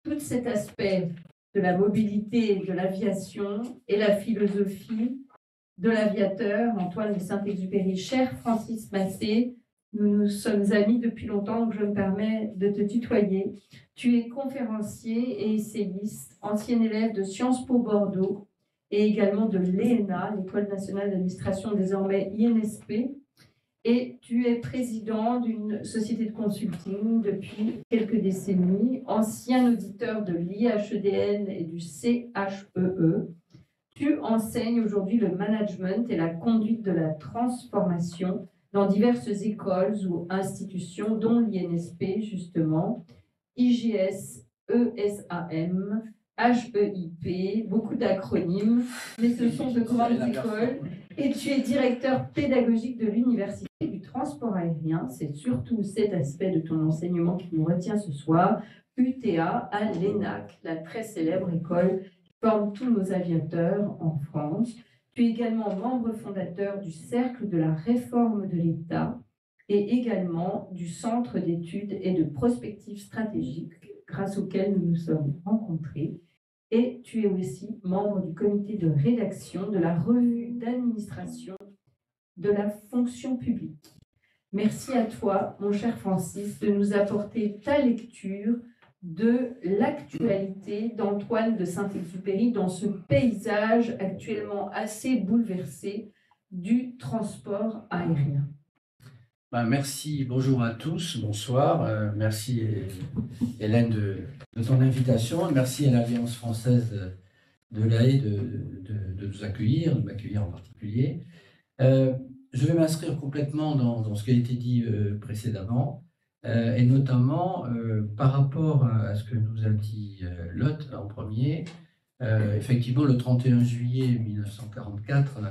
tout cet aspect de la mobilité de l'aviation et la philosophie de l'aviateur Antoine de Saint-Exupéry. Cher Francis Massé, nous nous sommes amis depuis longtemps, donc je me permets de te tutoyer. Tu es conférencier et essayiste, ancien élève de Sciences Po Bordeaux et également de l'ENA, l'École nationale d'administration, désormais INSP. Et tu es président d'une société de consulting depuis quelques décennies, ancien auditeur de l'IHEDN et du CHEE. Tu enseignes aujourd'hui le management et la conduite de la transformation dans diverses écoles ou institutions, dont l'INSP, justement, IGS, ESAM, HEIP, beaucoup d'acronymes, mais ce sont de grandes écoles. Et tu es directeur pédagogique de l'Université du transport aérien. C'est surtout cet aspect de ton enseignement qui nous retient ce soir. UTA à l'ENAC, la très célèbre école qui forme tous nos aviateurs en France. Tu es également membre fondateur du Cercle de la réforme de l'État et également du Centre d'études et de prospectives stratégiques grâce auquel nous nous sommes rencontrés. Et tu es aussi membre du comité de rédaction de la revue d'administration de la fonction publique. Merci à toi, mon cher Francis, de nous apporter ta lecture de l'actualité d'Antoine de Saint-Exupéry dans ce paysage actuellement assez bouleversé du transport aérien. Merci, bonjour à tous, bonsoir. Merci Hélène de ton invitation. Merci à l'Alliance française de l'AE de nous accueillir, de m'accueillir en particulier. Je vais m'inscrire complètement dans ce qui a été dit précédemment. Et notamment par rapport à ce que nous a dit Lotte en premier, effectivement le 31 juillet 1944,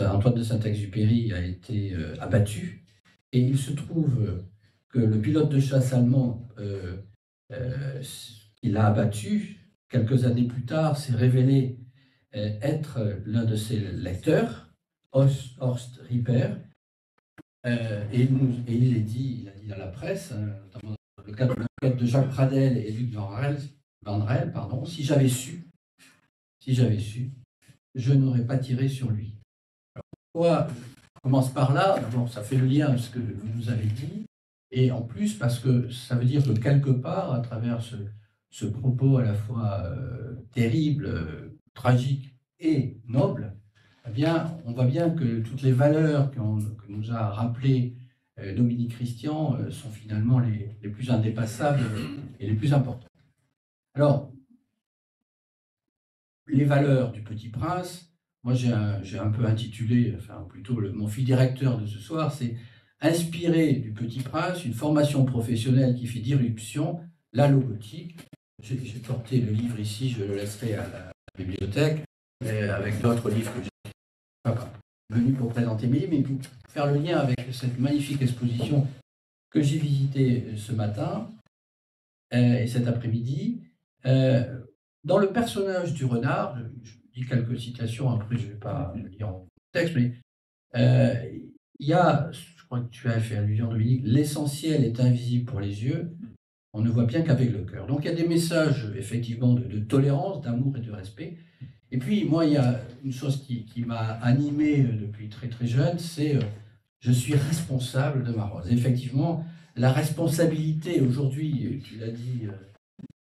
Antoine de Saint-Exupéry a été abattu et il se trouve que le pilote de chasse allemand qui l'a abattu, quelques années plus tard, s'est révélé être l'un de ses lecteurs, Horst Ripper. Et il a dit dans la presse, notamment dans le cadre de Jacques Pradel et Luc Van Rel, si j'avais su, je n'aurais pas tiré sur lui. Alors, pourquoi je commence par là? D'abord, ça fait le lien avec ce que vous nous avez dit, et en plus parce que ça veut dire que quelque part, à travers ce propos à la fois terrible, tragique et noble, eh bien, on voit bien que toutes les valeurs que nous a rappelées Dominique Christian sont finalement les plus indépassables et les plus importants. Alors, les valeurs du Petit Prince, moi j'ai un peu intitulé, enfin plutôt mon fil directeur de ce soir, c'est inspiré du Petit Prince, une formation professionnelle qui fait d'irruption la logotique. J'ai porté le livre ici, je le laisserai à la bibliothèque, avec d'autres livres que j'ai pas venu pour présenter mes livres, mais pour faire le lien avec cette magnifique exposition que j'ai visitée ce matin et cet après-midi. Dans le personnage du renard, je dis quelques citations, après je ne vais pas le lire en texte, mais il y a, je crois que tu as fait allusion, Dominique, l'essentiel est invisible pour les yeux, on ne voit bien qu'avec le cœur. Donc il y a des messages effectivement de tolérance, d'amour et de respect. Et puis moi, il y a une chose qui m'a animé depuis très très jeune, c'est je suis responsable de ma rose. Et effectivement, la responsabilité aujourd'hui, tu l'as dit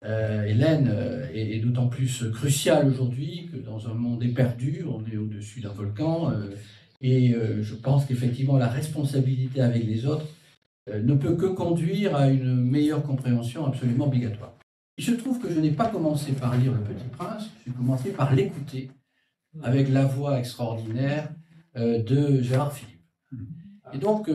Hélène, est d'autant plus cruciale aujourd'hui que dans un monde éperdu, on est au-dessus d'un volcan, et je pense qu'effectivement la responsabilité avec les autres ne peut que conduire à une meilleure compréhension absolument obligatoire. Il se trouve que je n'ai pas commencé par lire Le Petit Prince, j'ai commencé par l'écouter avec la voix extraordinaire de Gérard Philippe. Et donc,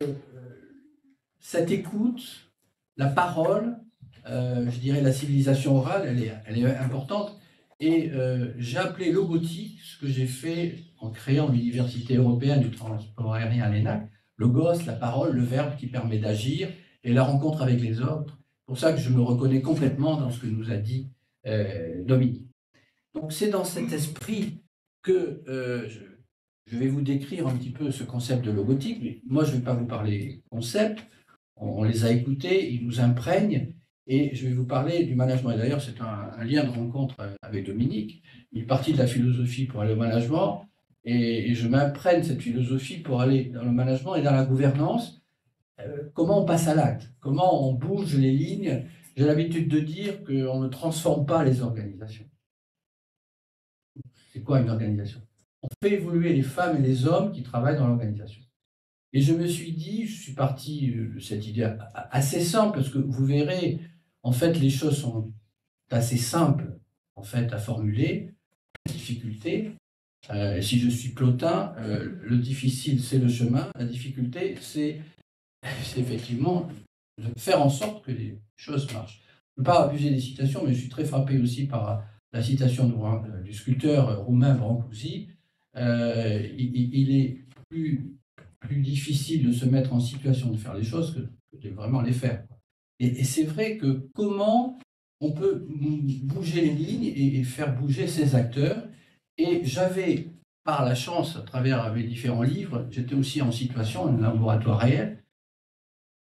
cette écoute, la parole, je dirais la civilisation orale, elle est importante. Et j'ai appelé logotique ce que j'ai fait en créant l'Université européenne du transport aérien à l'ENAC, logos, la parole, le verbe qui permet d'agir et la rencontre avec les autres. C'est pour ça que je me reconnais complètement dans ce que nous a dit Dominique. Donc c'est dans cet esprit que je vais vous décrire un petit peu ce concept de logotique. Mais moi, je ne vais pas vous parler concept, on les a écoutés, ils nous imprègnent. Et je vais vous parler du management. Et d'ailleurs, c'est un lien de rencontre avec Dominique. Il est parti de la philosophie pour aller au management. Et je m'imprègne cette philosophie pour aller dans le management et dans la gouvernance. Comment on passe à l'acte? Comment on bouge les lignes? J'ai l'habitude de dire qu'on ne transforme pas les organisations. C'est quoi une organisation? On fait évoluer les femmes et les hommes qui travaillent dans l'organisation. Et je me suis dit, je suis parti de cette idée assez simple, parce que vous verrez, en fait, les choses sont assez simples en fait, à formuler. La difficulté, si je suis Plotin, le difficile, c'est le chemin. La difficulté, c'est effectivement de faire en sorte que les choses marchent. Je ne veux pas abuser des citations, mais je suis très frappé aussi par la citation du sculpteur roumain Brancusi. Il est plus difficile de se mettre en situation de faire les choses que de vraiment les faire. Et c'est vrai que comment on peut bouger les lignes et faire bouger ces acteurs. Et j'avais, par la chance, à travers mes différents livres, j'étais aussi en situation, un laboratoire réel,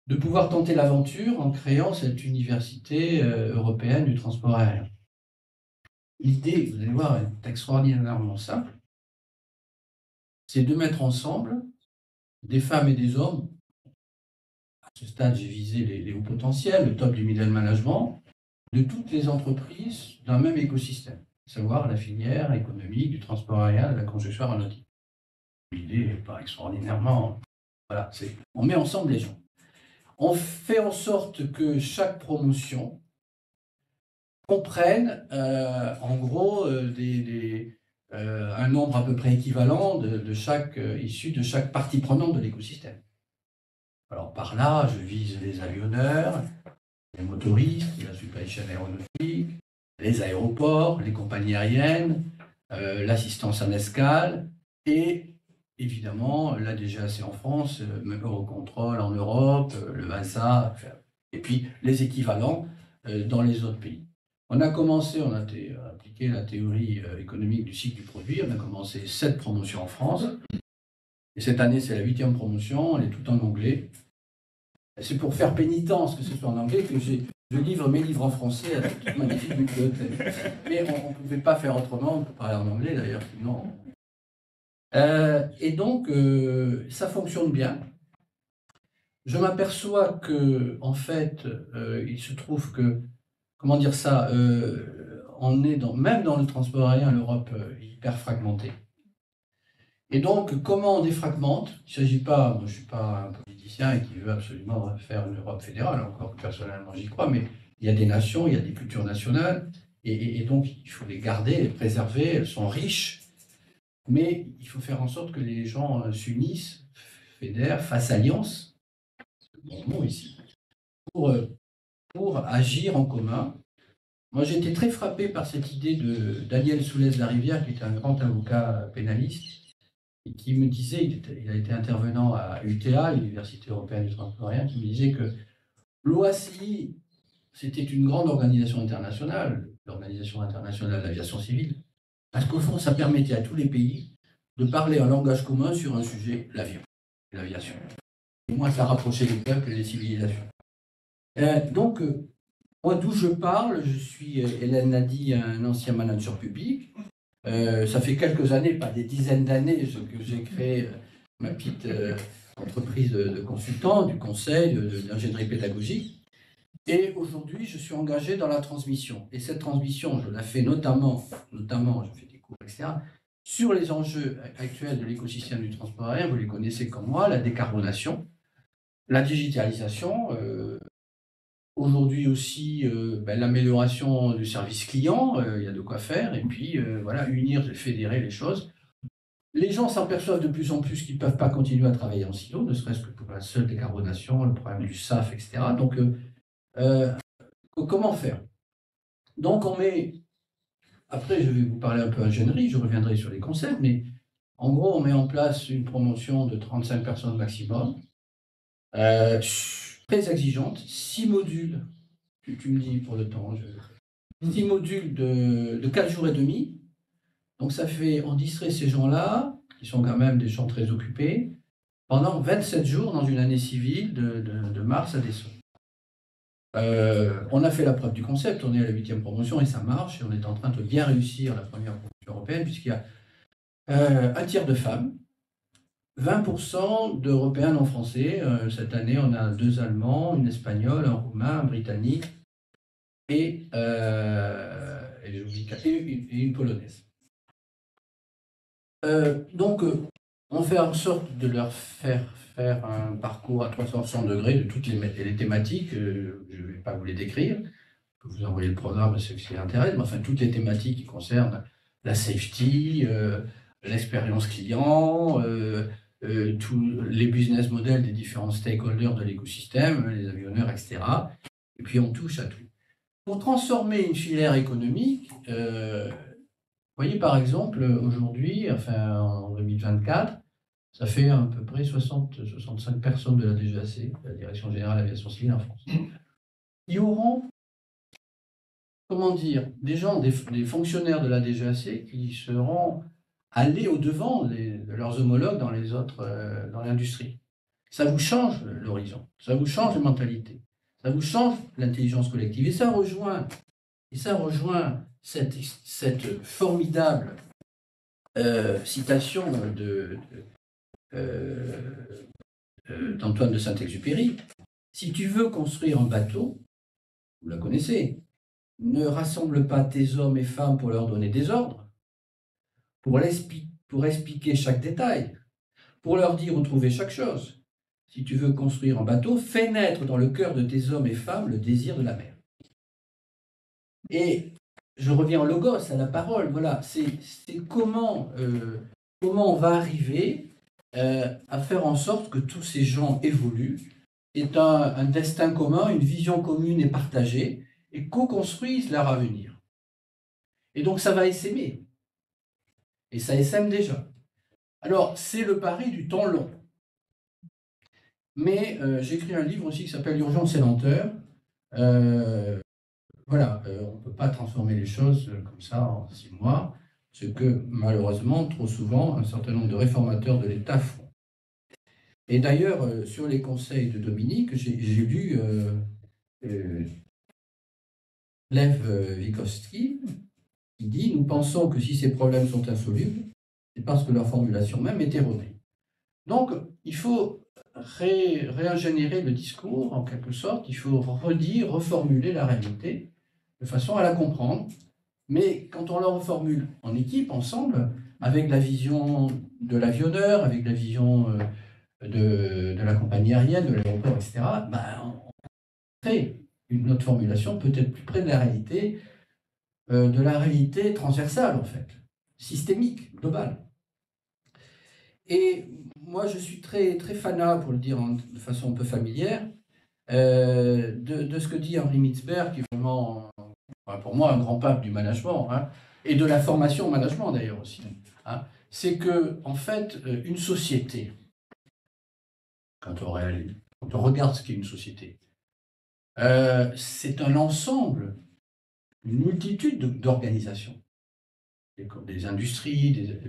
de pouvoir tenter l'aventure en créant cette université européenne du transport aérien. L'idée, vous allez voir, est extraordinairement simple. C'est de mettre ensemble des femmes et des hommes. À ce stade, j'ai visé les hauts potentiels, le top du middle management, de toutes les entreprises d'un même écosystème, à savoir la filière économique du transport aérien, de la construction aéronautique. L'idée n'est pas extraordinairement... Voilà, on met ensemble les gens. On fait en sorte que chaque promotion comprenne, en gros, un nombre à peu près équivalent issu de chaque partie prenante de l'écosystème. Alors par là, je vise les avionneurs, les motoristes, la supply chain aéronautique, les aéroports, les compagnies aériennes, l'assistance en escale et évidemment la DGAC en France, Eurocontrol en Europe, le VASA, et puis les équivalents dans les autres pays. On a appliqué la théorie économique du cycle du produit, on a commencé 7 promotions en France, et cette année c'est la 8e promotion, elle est toute en anglais. C'est pour faire pénitence que ce soit en anglais que je livre mes livres en français à toute magnifique bibliothèque. Mais on ne pouvait pas faire autrement, on peut parler en anglais d'ailleurs, sinon... et donc, ça fonctionne bien. Je m'aperçois que, en fait, il se trouve que, comment dire ça, on est même dans le transport aérien, l'Europe hyper fragmentée. Et donc, comment on défragmente? Il ne s'agit pas, moi je ne suis pas un politicien et qui veut absolument faire une Europe fédérale, encore que personnellement j'y crois, mais il y a des nations, il y a des cultures nationales, et donc il faut les garder, les préserver, elles sont riches, mais il faut faire en sorte que les gens s'unissent, fédèrent, fassent alliance, c'est le bon mot ici, pour agir en commun. Moi j'ai été très frappé par cette idée de Daniel Soulez-Larivière, qui est un grand avocat pénaliste, et qui me disait, il a été intervenant à UTA, l'Université européenne du transport aérien, qui me disait que l'OACI, c'était une grande organisation internationale, l'Organisation internationale de l'aviation civile, parce qu'au fond, ça permettait à tous les pays de parler un langage commun sur un sujet, l'avion, l'aviation. Et moi, ça rapprochait les peuples et les civilisations. Donc, moi, d'où je parle, je suis, Hélène l'a dit, un ancien manager public. Ça fait quelques années, pas des dizaines d'années, que j'ai créé ma petite entreprise de consultants, du conseil, d'ingénierie pédagogique. Et aujourd'hui, je suis engagé dans la transmission. Et cette transmission, je la fais notamment, je fais des cours, etc., sur les enjeux actuels de l'écosystème du transport aérien. Vous les connaissez comme moi, la décarbonation, la digitalisation, aujourd'hui aussi l'amélioration du service client, il y a de quoi faire, et puis voilà, unir, fédérer les choses. Les gens s'aperçoivent de plus en plus qu'ils ne peuvent pas continuer à travailler en silo, ne serait-ce que pour la seule décarbonation, le problème du SAF, etc. Donc, comment faire? Donc, on met, après je vais vous parler un peu ingénierie, je reviendrai sur les concepts, mais en gros, on met en place une promotion de 35 personnes maximum, très exigeante, 6 modules, tu me dis pour le temps, 6 modules de 4 jours et demi. Donc ça fait, on distrait ces gens-là, qui sont quand même des gens très occupés, pendant 27 jours dans une année civile de mars à décembre. On a fait la preuve du concept, on est à la 8e promotion et ça marche, et on est en train de bien réussir la première promotion européenne, puisqu'il y a un tiers de femmes, 20% d'Européens non français. Cette année, on a 2 Allemands, une Espagnole, un Roumain, un Britannique et une Polonaise. Donc, on fait en sorte de leur faire un parcours à 360 degrés de toutes les thématiques. Je ne vais pas vous les décrire. Je peux vous envoyer le programme, c'est ce qui intéresse, mais enfin, toutes les thématiques qui concernent la safety, l'expérience client, tous les business models des différents stakeholders de l'écosystème, les avionneurs, etc. Et puis, on touche à tout. Pour transformer une filière économique, vous voyez, par exemple, aujourd'hui, enfin en 2024, ça fait à peu près 60-65 personnes de la DGAC, la Direction Générale de l'Aviation Civile en France. Ils auront, comment dire, des gens, des fonctionnaires de la DGAC qui seront allés au-devant de leurs homologues dans les autres, dans l'industrie. Ça vous change l'horizon, ça vous change la mentalité, ça vous change l'intelligence collective. Et ça rejoint cette formidable citation d'Antoine de Saint-Exupéry. Si tu veux construire un bateau, vous la connaissez, ne rassemble pas tes hommes et femmes pour leur donner des ordres, pour expliquer chaque détail, pour leur dire où trouver chaque chose. Si tu veux construire un bateau, fais naître dans le cœur de tes hommes et femmes le désir de la mer. Et je reviens au logos, à la parole, voilà, c'est comment on va arriver à faire en sorte que tous ces gens évoluent, aient un destin commun, une vision commune et partagée, et co-construisent leur avenir. Et donc ça va essaimer. Et ça essaime déjà. Alors, c'est le pari du temps long. Mais j'écris un livre aussi qui s'appelle Urgence et lenteur. Voilà, on ne peut pas transformer les choses comme ça en 6 mois, ce que malheureusement, trop souvent, un certain nombre de réformateurs de l'État font. Et d'ailleurs, sur les conseils de Dominique, j'ai lu Lev Vygotsky qui dit « Nous pensons que si ces problèmes sont insolubles, c'est parce que leur formulation même est erronée. » Donc, il faut réingénierer le discours, en quelque sorte, il faut redire, reformuler la réalité, de façon à la comprendre. Mais quand on la reformule en équipe, ensemble, avec la vision de l'avionneur, avec la vision de la compagnie aérienne, de l'aéroport, etc., ben, on crée une autre formulation peut-être plus près de la réalité transversale, en fait, systémique, globale. Et moi, je suis très, très fanat, pour le dire de façon un peu familière, de ce que dit Henri Mitzberg, qui est vraiment, pour moi, un grand pape du management, hein, et de la formation au management d'ailleurs aussi. Hein. C'est que, en fait, une société, quand on regarde ce qu'est une société, c'est un ensemble, une multitude d'organisations, des industries, des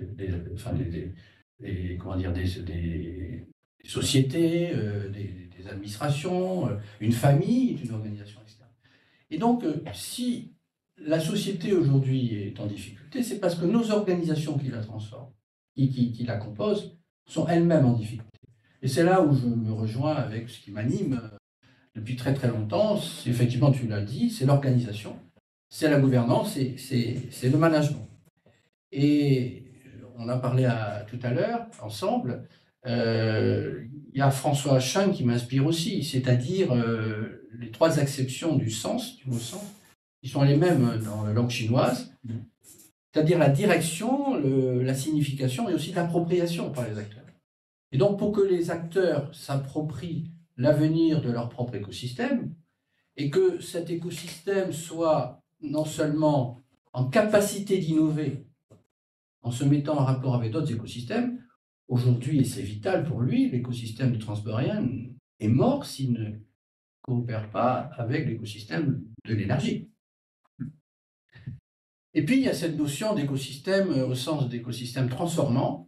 sociétés, des administrations, une famille est une organisation, etc. Et donc, si la société aujourd'hui est en difficulté, c'est parce que nos organisations qui la transforment, qui la composent, sont elles-mêmes en difficulté. Et c'est là où je me rejoins avec ce qui m'anime depuis très très longtemps. Effectivement, tu l'as dit, c'est l'organisation, c'est la gouvernance, c'est le management. Et on a parlé tout à l'heure, ensemble, il y a François Chang qui m'inspire aussi, c'est-à-dire les 3 acceptions du sens, du mot sens, qui sont les mêmes dans la langue chinoise, c'est-à-dire la direction, la signification et aussi l'appropriation par les acteurs. Et donc, pour que les acteurs s'approprient l'avenir de leur propre écosystème, et que cet écosystème soit non seulement en capacité d'innover, en se mettant en rapport avec d'autres écosystèmes, aujourd'hui, et c'est vital pour lui, l'écosystème du transport aérien est mort s'il ne coopère pas avec l'écosystème de l'énergie. Et puis, il y a cette notion d'écosystème au sens d'écosystème transformant,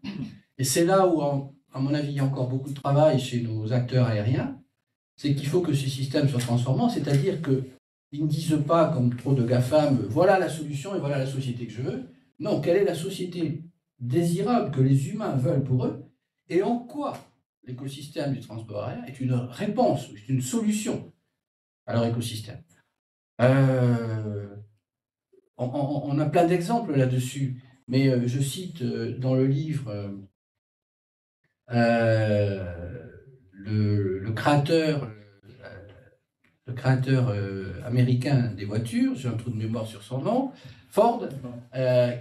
et c'est là où, à mon avis, il y a encore beaucoup de travail chez nos acteurs aériens, c'est qu'il faut que ces systèmes soient transformants, c'est-à-dire qu'ils ne disent pas, comme trop de GAFAM, voilà la solution et voilà la société que je veux. Non, quelle est la société désirable que les humains veulent pour eux et en quoi l'écosystème du transport aérien est une réponse, est une solution à leur écosystème. On a plein d'exemples là-dessus, mais je cite dans le livre le créateur américain des voitures, j'ai un trou de mémoire sur son nom, Ford,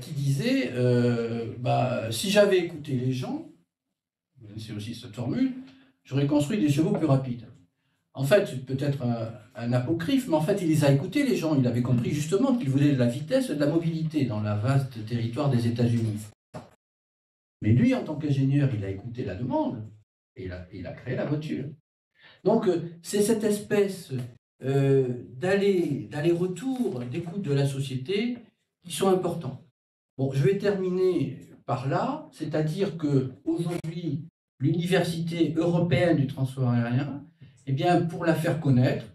qui disait si j'avais écouté les gens, c'est aussi cette formule, j'aurais construit des chevaux plus rapides. En fait, peut-être un apocryphe, mais en fait, il les a écoutés, les gens. Il avait compris justement qu'ils voulaient de la vitesse et de la mobilité dans la vaste territoire des États-Unis. Mais lui, en tant qu'ingénieur, il a écouté la demande et il a créé la voiture. Donc, c'est cette espèce d'aller-retour, d'écoute de la société qui sont importants. Bon, je vais terminer par là, c'est-à-dire qu'aujourd'hui, l'Université européenne du transport aérien, eh bien, pour la faire connaître,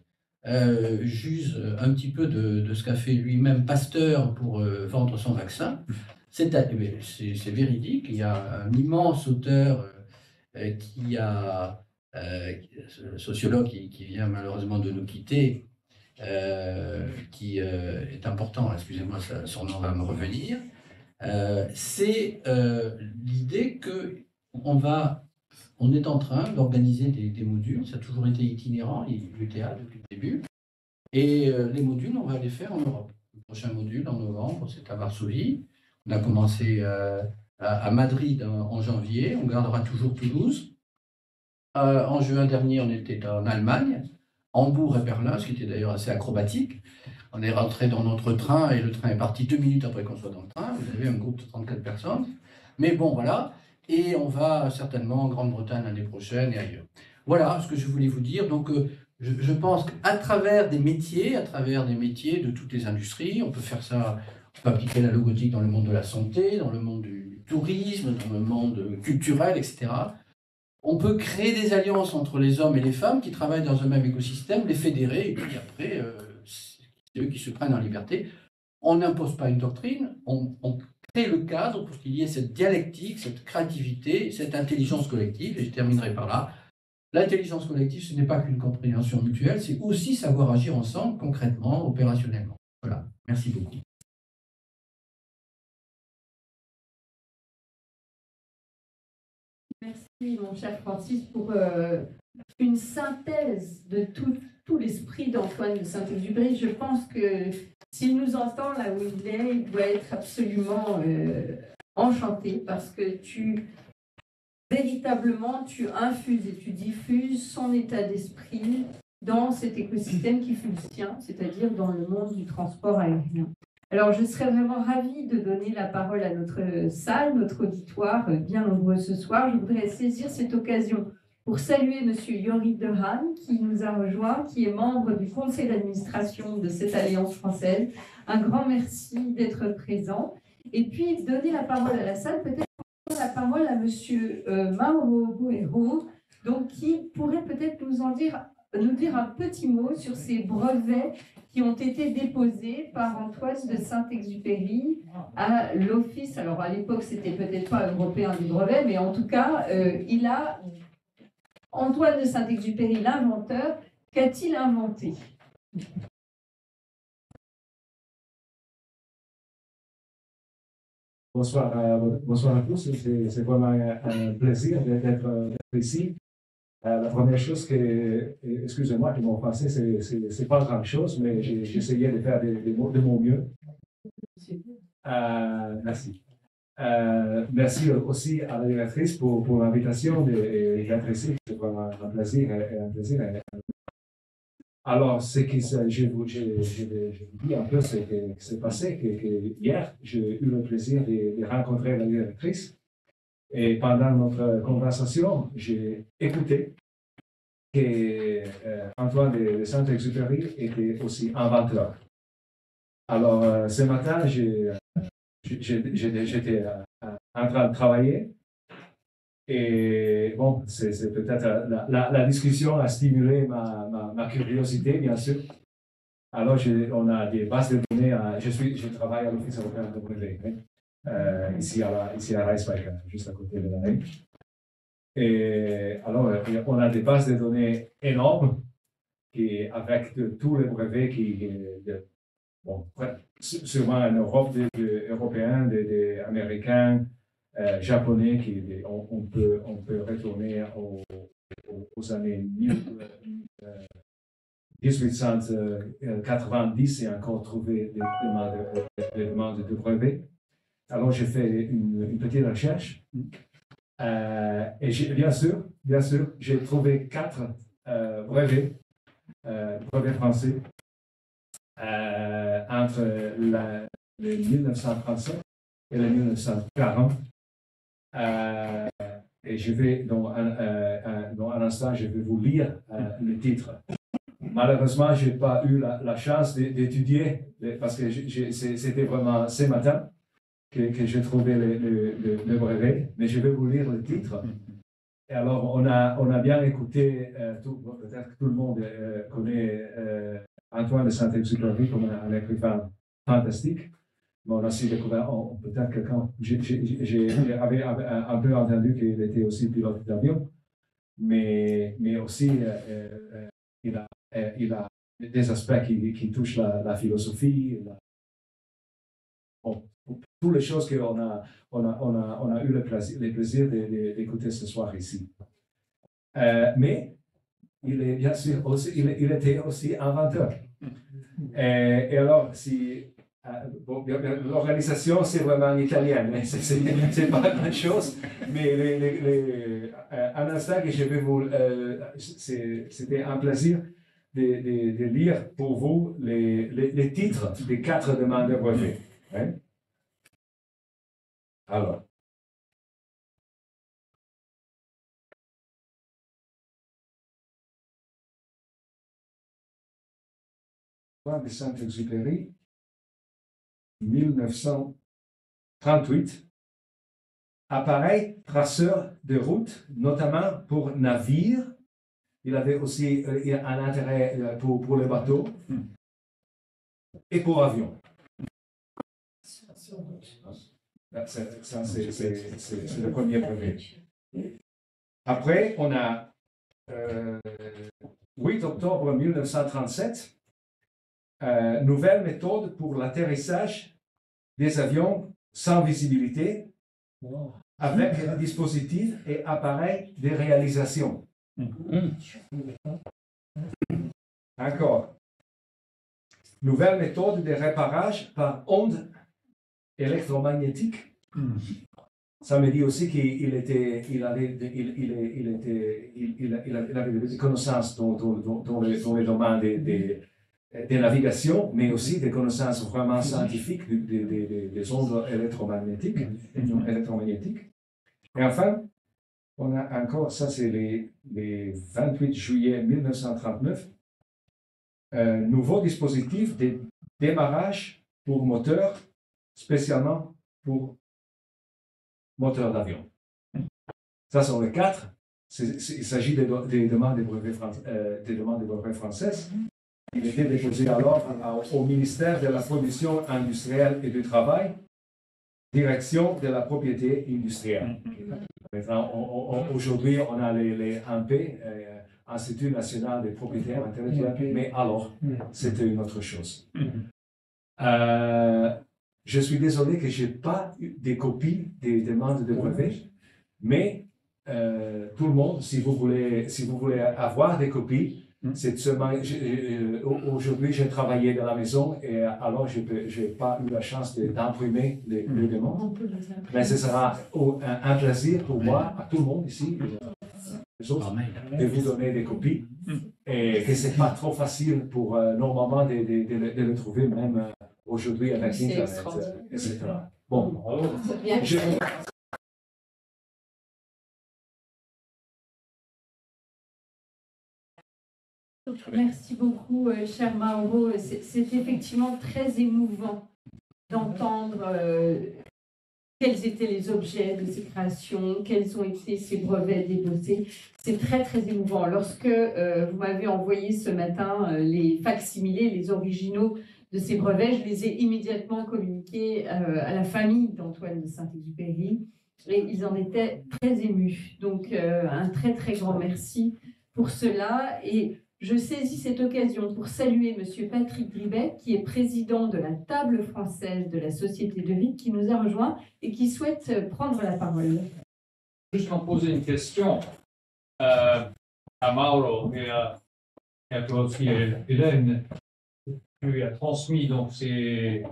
j'use un petit peu de ce qu'a fait lui-même Pasteur pour vendre son vaccin. C'est véridique, il y a un immense auteur sociologue qui vient malheureusement de nous quitter, qui est important, excusez-moi, son nom va me revenir, c'est l'idée qu'on est en train d'organiser des modules, ça a toujours été itinérant, l'UTA depuis le début, et les modules, on va les faire en Europe. Le prochain module en novembre, c'est à Varsovie. On a commencé à Madrid en janvier, on gardera toujours Toulouse. En juin dernier, on était en Allemagne, Hambourg et Berlin, ce qui était d'ailleurs assez acrobatique. On est rentré dans notre train et le train est parti 2 minutes après qu'on soit dans le train. Vous avez un groupe de 34 personnes. Mais bon, voilà. Et on va certainement en Grande-Bretagne l'année prochaine et ailleurs. Voilà ce que je voulais vous dire. Donc, je pense qu'à travers des métiers, de toutes les industries, on peut faire ça, on peut appliquer la logotique dans le monde de la santé, dans le monde du tourisme, dans le monde culturel, etc. On peut créer des alliances entre les hommes et les femmes qui travaillent dans un même écosystème, les fédérer, et puis après, c'est eux qui se prennent en liberté. On n'impose pas une doctrine, on crée le cadre pour qu'il y ait cette dialectique, cette créativité, cette intelligence collective, et je terminerai par là. L'intelligence collective, ce n'est pas qu'une compréhension mutuelle, c'est aussi savoir agir ensemble, concrètement, opérationnellement. Voilà, merci beaucoup. mon cher Francis, pour une synthèse de tout l'esprit d'Antoine de Saint-Exupéry. Je pense que s'il nous entend là où il doit être absolument enchanté parce que véritablement, tu infuses et tu diffuses son état d'esprit dans cet écosystème qui fut le sien, c'est-à-dire dans le monde du transport aérien. Alors, je serais vraiment ravie de donner la parole à notre salle, notre auditoire, bien nombreux ce soir. Je voudrais saisir cette occasion pour saluer M. Yori Dehan, qui nous a rejoint, qui est membre du conseil d'administration de cette Alliance française. Un grand merci d'être présent. Et puis, donner la parole à la salle, peut-être la parole à M. Mauro Boero, donc, qui pourrait peut-être nous dire un petit mot sur ces brevets qui ont été déposés par Antoine de Saint-Exupéry à l'Office. Alors, à l'époque, c'était peut-être pas européen du brevet, mais en tout cas, Antoine de Saint-Exupéry, l'inventeur, qu'a-t-il inventé? Bonsoir à tous, c'est vraiment un plaisir d'être ici. La première chose excusez-moi, que mon français, c'est pas grand-chose, mais j'essayais de faire de mon mieux. Merci. Merci aussi à la directrice pour l'invitation d'être ici. C'est vraiment un plaisir. Alors, je vous dis un peu ce qui s'est passé. Hier, j'ai eu le plaisir de rencontrer la directrice. Et pendant notre conversation, j'ai écouté qu'Antoine de Saint-Exupéry était aussi inventeur. Alors, ce matin, j'étais en train de travailler. Et bon, c'est peut-être la discussion a stimulé ma curiosité, bien sûr. Alors, on a des bases de données. Je travaille à l'Office européen de brevets, ici à Rijswijk, juste à côté de la Haye. Et alors, on a des bases de données énormes avec tous les brevets sûrement en Europe, des Européens, des Américains, Japonais, on peut retourner aux années 1890 et encore trouver des demandes de brevets. Alors, j'ai fait une petite recherche et bien sûr, j'ai trouvé 4 brevets français entre le 1937 et le 1940. Et je vais, dans un instant, je vais vous lire le titre. Malheureusement, je n'ai pas eu la chance d'étudier, parce que c'était vraiment ce matin que j'ai trouvé le brevet, mais je vais vous lire le titre. Et alors, on a bien écouté, peut-être que tout le monde connaît Antoine de Saint-Exupéry comme un écrivain fantastique. Mais on a aussi découvert, peut-être quelqu'un, j'avais un peu entendu qu'il était aussi pilote d'avion, mais aussi il a des aspects qui touchent la philosophie, toutes les choses qu'on a eu le plaisir d'écouter ce soir ici. Mais il est bien sûr aussi, il était aussi inventeur. Et alors, l'organisation, c'est vraiment italienne, mais c'est pas grand chose. Mais un instant que je vais vous, c'était un plaisir de lire pour vous les titres des 4 demandes de brevet. Hein? Alors. De Saint-Exupéry, 1938, appareil traceur de route, notamment pour navires. Il avait aussi un intérêt pour les bateaux et pour avions. Ça, c'est le premier brevet. Après, on a 8 octobre 1937, nouvelle méthode pour l'atterrissage des avions sans visibilité avec dispositifs et appareils de réalisation. Encore. Nouvelle méthode de réparage par ondes électromagnétiques. Ça me dit aussi qu'il avait des connaissances dans le domaine des navigations, mais aussi des connaissances vraiment scientifiques des ondes électromagnétiques. Et enfin, on a encore, ça c'est les 28 juillet 1939, nouveau dispositif de démarrage pour moteur, spécialement pour moteur d'avion. Ça sont les 4. Il s'agit des demandes de brevets françaises. Il était déposé alors au ministère de la Production industrielle et du Travail, direction de la propriété industrielle. Maintenant, aujourd'hui, on a les INP, Institut national des propriétaires intellectuels, mais alors, c'était une autre chose. Je suis désolé que je n'ai pas eu des copies des demandes de brevets, mais tout le monde, si vous voulez avoir des copies, aujourd'hui j'ai travaillé dans la maison et alors je n'ai pas eu la chance d'imprimer les demandes. Mais ce sera un plaisir pour moi, à tout le monde ici, les autres, de vous donner des copies et que ce n'est pas trop facile pour normalement de le trouver même aujourd'hui avec Internet, etc. Bon, Merci beaucoup, cher Mauro. C'est effectivement très émouvant d'entendre quels étaient les objets de ces créations, quels ont été ces brevets déposés. C'est très, très émouvant. Lorsque vous m'avez envoyé ce matin les facsimilés, les originaux de ces brevets, je les ai immédiatement communiqués à la famille d'Antoine de Saint-Exupéry et ils en étaient très émus. Donc, un très, très grand merci pour cela. Et je saisis cette occasion pour saluer M. Patrick Gribet, qui est président de la table française de la Société de Vic, qui nous a rejoints et qui souhaite prendre la parole. Juste en poser une question à Mauro et à toi aussi, Hélène. Tu as transmis donc ces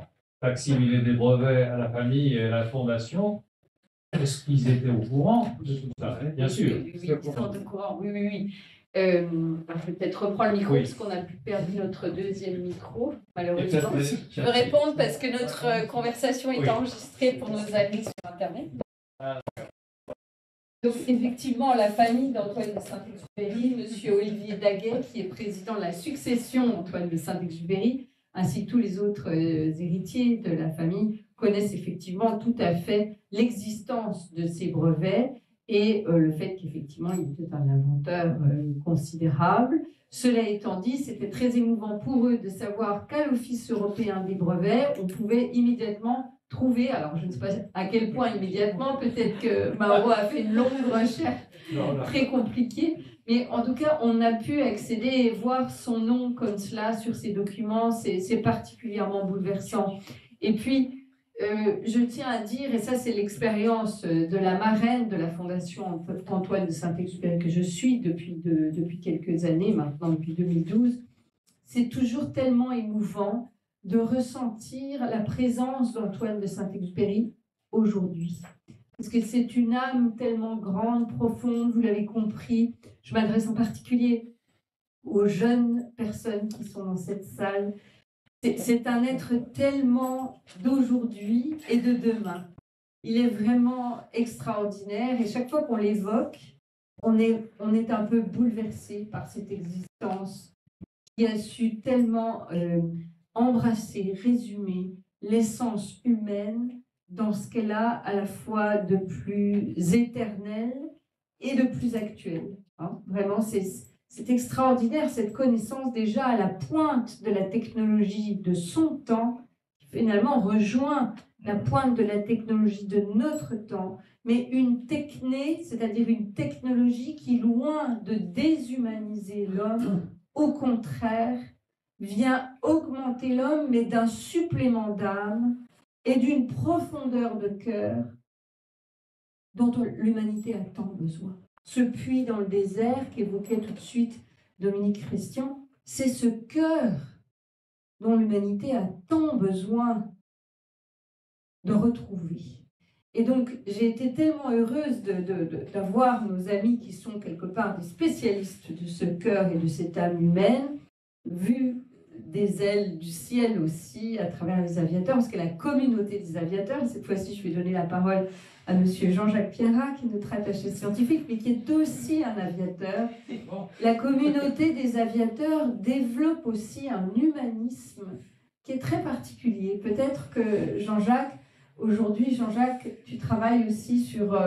facsimilés des brevets à la famille et à la fondation. Est-ce qu'ils étaient au courant de tout ça? Bien sûr. Oui, ils sont au courant. Oui. Je vais peut-être reprendre le micro parce qu'on a perdu notre deuxième micro, malheureusement. Je veux répondre parce que notre conversation est enregistrée pour nos amis sur Internet. Donc, effectivement, la famille d'Antoine de Saint-Exupéry, M. Olivier Daguet, qui est président de la succession d'Antoine de Saint-Exupéry, ainsi que tous les autres héritiers de la famille, connaissent effectivement tout à fait l'existence de ces brevets et le fait qu'effectivement, il était un inventeur considérable. Cela étant dit, c'était très émouvant pour eux de savoir qu'à l'Office européen des brevets, on pouvait immédiatement trouver, alors je ne sais pas à quel point immédiatement, peut-être que Mauro a fait une longue recherche très compliquée, mais en tout cas, on a pu accéder et voir son nom comme cela sur ces documents, c'est particulièrement bouleversant. Et puis, je tiens à dire, et ça c'est l'expérience de la marraine de la Fondation Antoine de Saint-Exupéry que je suis depuis quelques années, maintenant depuis 2012, c'est toujours tellement émouvant de ressentir la présence d'Antoine de Saint-Exupéry aujourd'hui. Parce que c'est une âme tellement grande, profonde, vous l'avez compris. Je m'adresse en particulier aux jeunes personnes qui sont dans cette salle. C'est un être tellement d'aujourd'hui et de demain. Il est vraiment extraordinaire et chaque fois qu'on l'évoque, on est un peu bouleversé par cette existence qui a su tellement embrasser, résumer l'essence humaine dans ce qu'elle a à la fois de plus éternel et de plus actuel. Hein. Vraiment, c'est extraordinaire cette connaissance déjà à la pointe de la technologie de son temps, qui finalement rejoint la pointe de la technologie de notre temps, mais une techné, c'est-à-dire une technologie qui, loin de déshumaniser l'homme, au contraire, vient augmenter l'homme, mais d'un supplément d'âme et d'une profondeur de cœur dont l'humanité a tant besoin. Ce puits dans le désert qu'évoquait tout de suite Dominique Christian, c'est ce cœur dont l'humanité a tant besoin de retrouver. Et donc, j'ai été tellement heureuse d'avoir nos amis qui sont quelque part des spécialistes de ce cœur et de cette âme humaine, vu des ailes du ciel aussi à travers les aviateurs, parce que la communauté des aviateurs, cette fois-ci je vais donner la parole à monsieur Jean-Jacques Pierrat, qui est notre attaché scientifique, mais qui est aussi un aviateur. La communauté des aviateurs développe aussi un humanisme qui est très particulier. Peut-être que Jean-Jacques, aujourd'hui, Jean-Jacques, tu travailles aussi sur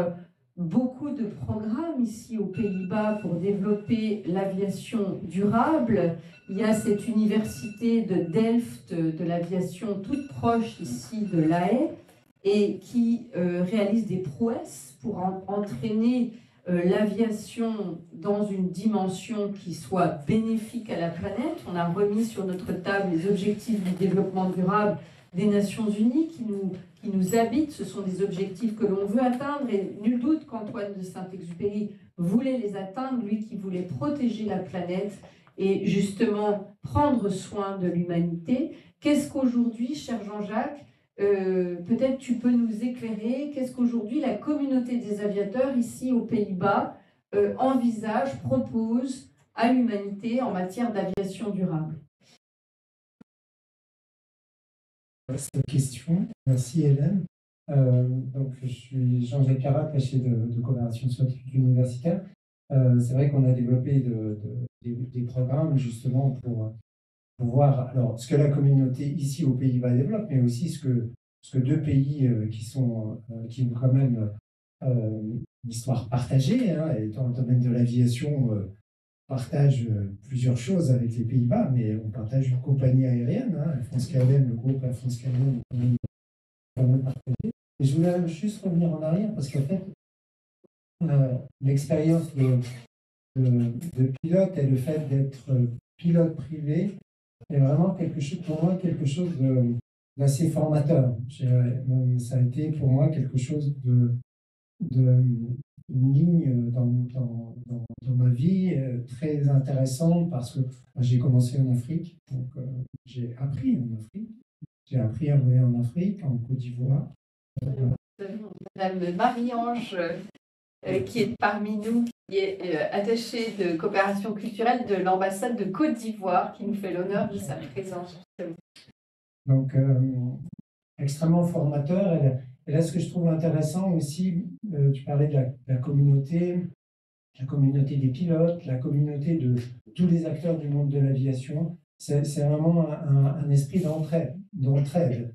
beaucoup de programmes ici aux Pays-Bas pour développer l'aviation durable. Il y a cette université de Delft de l'aviation toute proche ici de La Haye et qui réalise des prouesses pour entraîner l'aviation dans une dimension qui soit bénéfique à la planète. On a remis sur notre table les objectifs du développement durable des Nations Unies qui nous habitent. Ce sont des objectifs que l'on veut atteindre et nul doute qu'Antoine de Saint-Exupéry voulait les atteindre, lui qui voulait protéger la planète et justement prendre soin de l'humanité. Qu'est-ce qu'aujourd'hui, cher Jean-Jacques, peut-être tu peux nous éclairer, qu'est-ce qu'aujourd'hui la communauté des aviateurs ici aux Pays-Bas envisage, propose à l'humanité en matière d'aviation durable? Cette question. Merci Hélène. Donc, je suis Jean-Jacques Pierrat, attaché de coopération scientifique universitaire. C'est vrai qu'on a développé des programmes justement pour voir alors, ce que la communauté ici aux Pays-Bas développe, mais aussi ce que deux pays qui ont quand même une histoire partagée, hein, et dans le domaine de l'aviation, partage plusieurs choses avec les Pays-Bas, mais on partage une compagnie aérienne, hein, Air France-KLM, le groupe Air France-KLM, quand même partagé. Et je voulais juste revenir en arrière parce qu'en fait, l'expérience de pilote et le fait d'être pilote privé est vraiment pour moi quelque chose d'assez formateur. Ça a été pour moi quelque chose une ligne dans ma vie très intéressante parce que j'ai commencé en Afrique, donc j'ai appris en Afrique. J'ai appris à voler en Afrique, en Côte d'Ivoire. Madame Marie-Ange, qui est parmi nous, qui est attachée de coopération culturelle de l'ambassade de Côte d'Ivoire, qui nous fait l'honneur de sa présence. Donc, extrêmement formateur. Et là, ce que je trouve intéressant aussi, tu parlais de la communauté des pilotes, la communauté de tous les acteurs du monde de l'aviation. C'est vraiment un esprit d'entraide.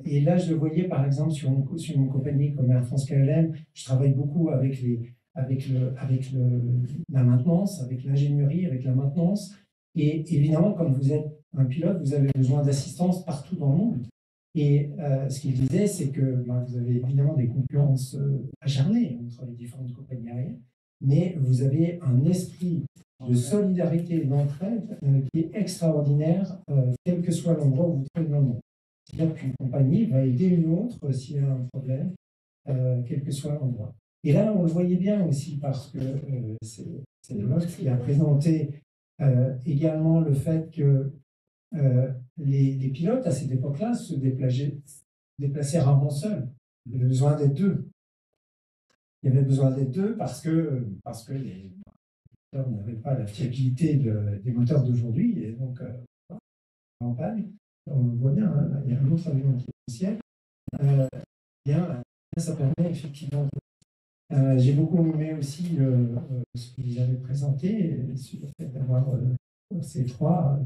Et là, je le voyais par exemple sur une compagnie comme Air France-KLM. Je travaille beaucoup avec la maintenance, avec l'ingénierie, avec la maintenance. Et évidemment, comme vous êtes un pilote, vous avez besoin d'assistance partout dans le monde. Et ce qu'il disait, c'est que vous avez évidemment des concurrences acharnées entre les différentes compagnies aériennes, mais vous avez un esprit de solidarité et d'entraide qui est extraordinaire, quel que soit l'endroit où vous trouvez dans le monde. C'est-à-dire qu'une compagnie va aider une autre s'il y a un problème, quel que soit l'endroit. Et là, on le voyait bien aussi parce que c'est l'autre qui a présenté également le fait que les pilotes, à cette époque-là, se déplaçaient rarement seuls. Il y avait besoin d'être deux. Il y avait besoin d'être deux parce que les moteurs n'avaient pas la fiabilité des moteurs d'aujourd'hui. Et donc, en panne, on le voit bien, hein, il y a un autre avion qui est au ciel. Ça permet effectivement. J'ai beaucoup aimé aussi ce que vous avez présenté, sur le fait d'avoir ces trois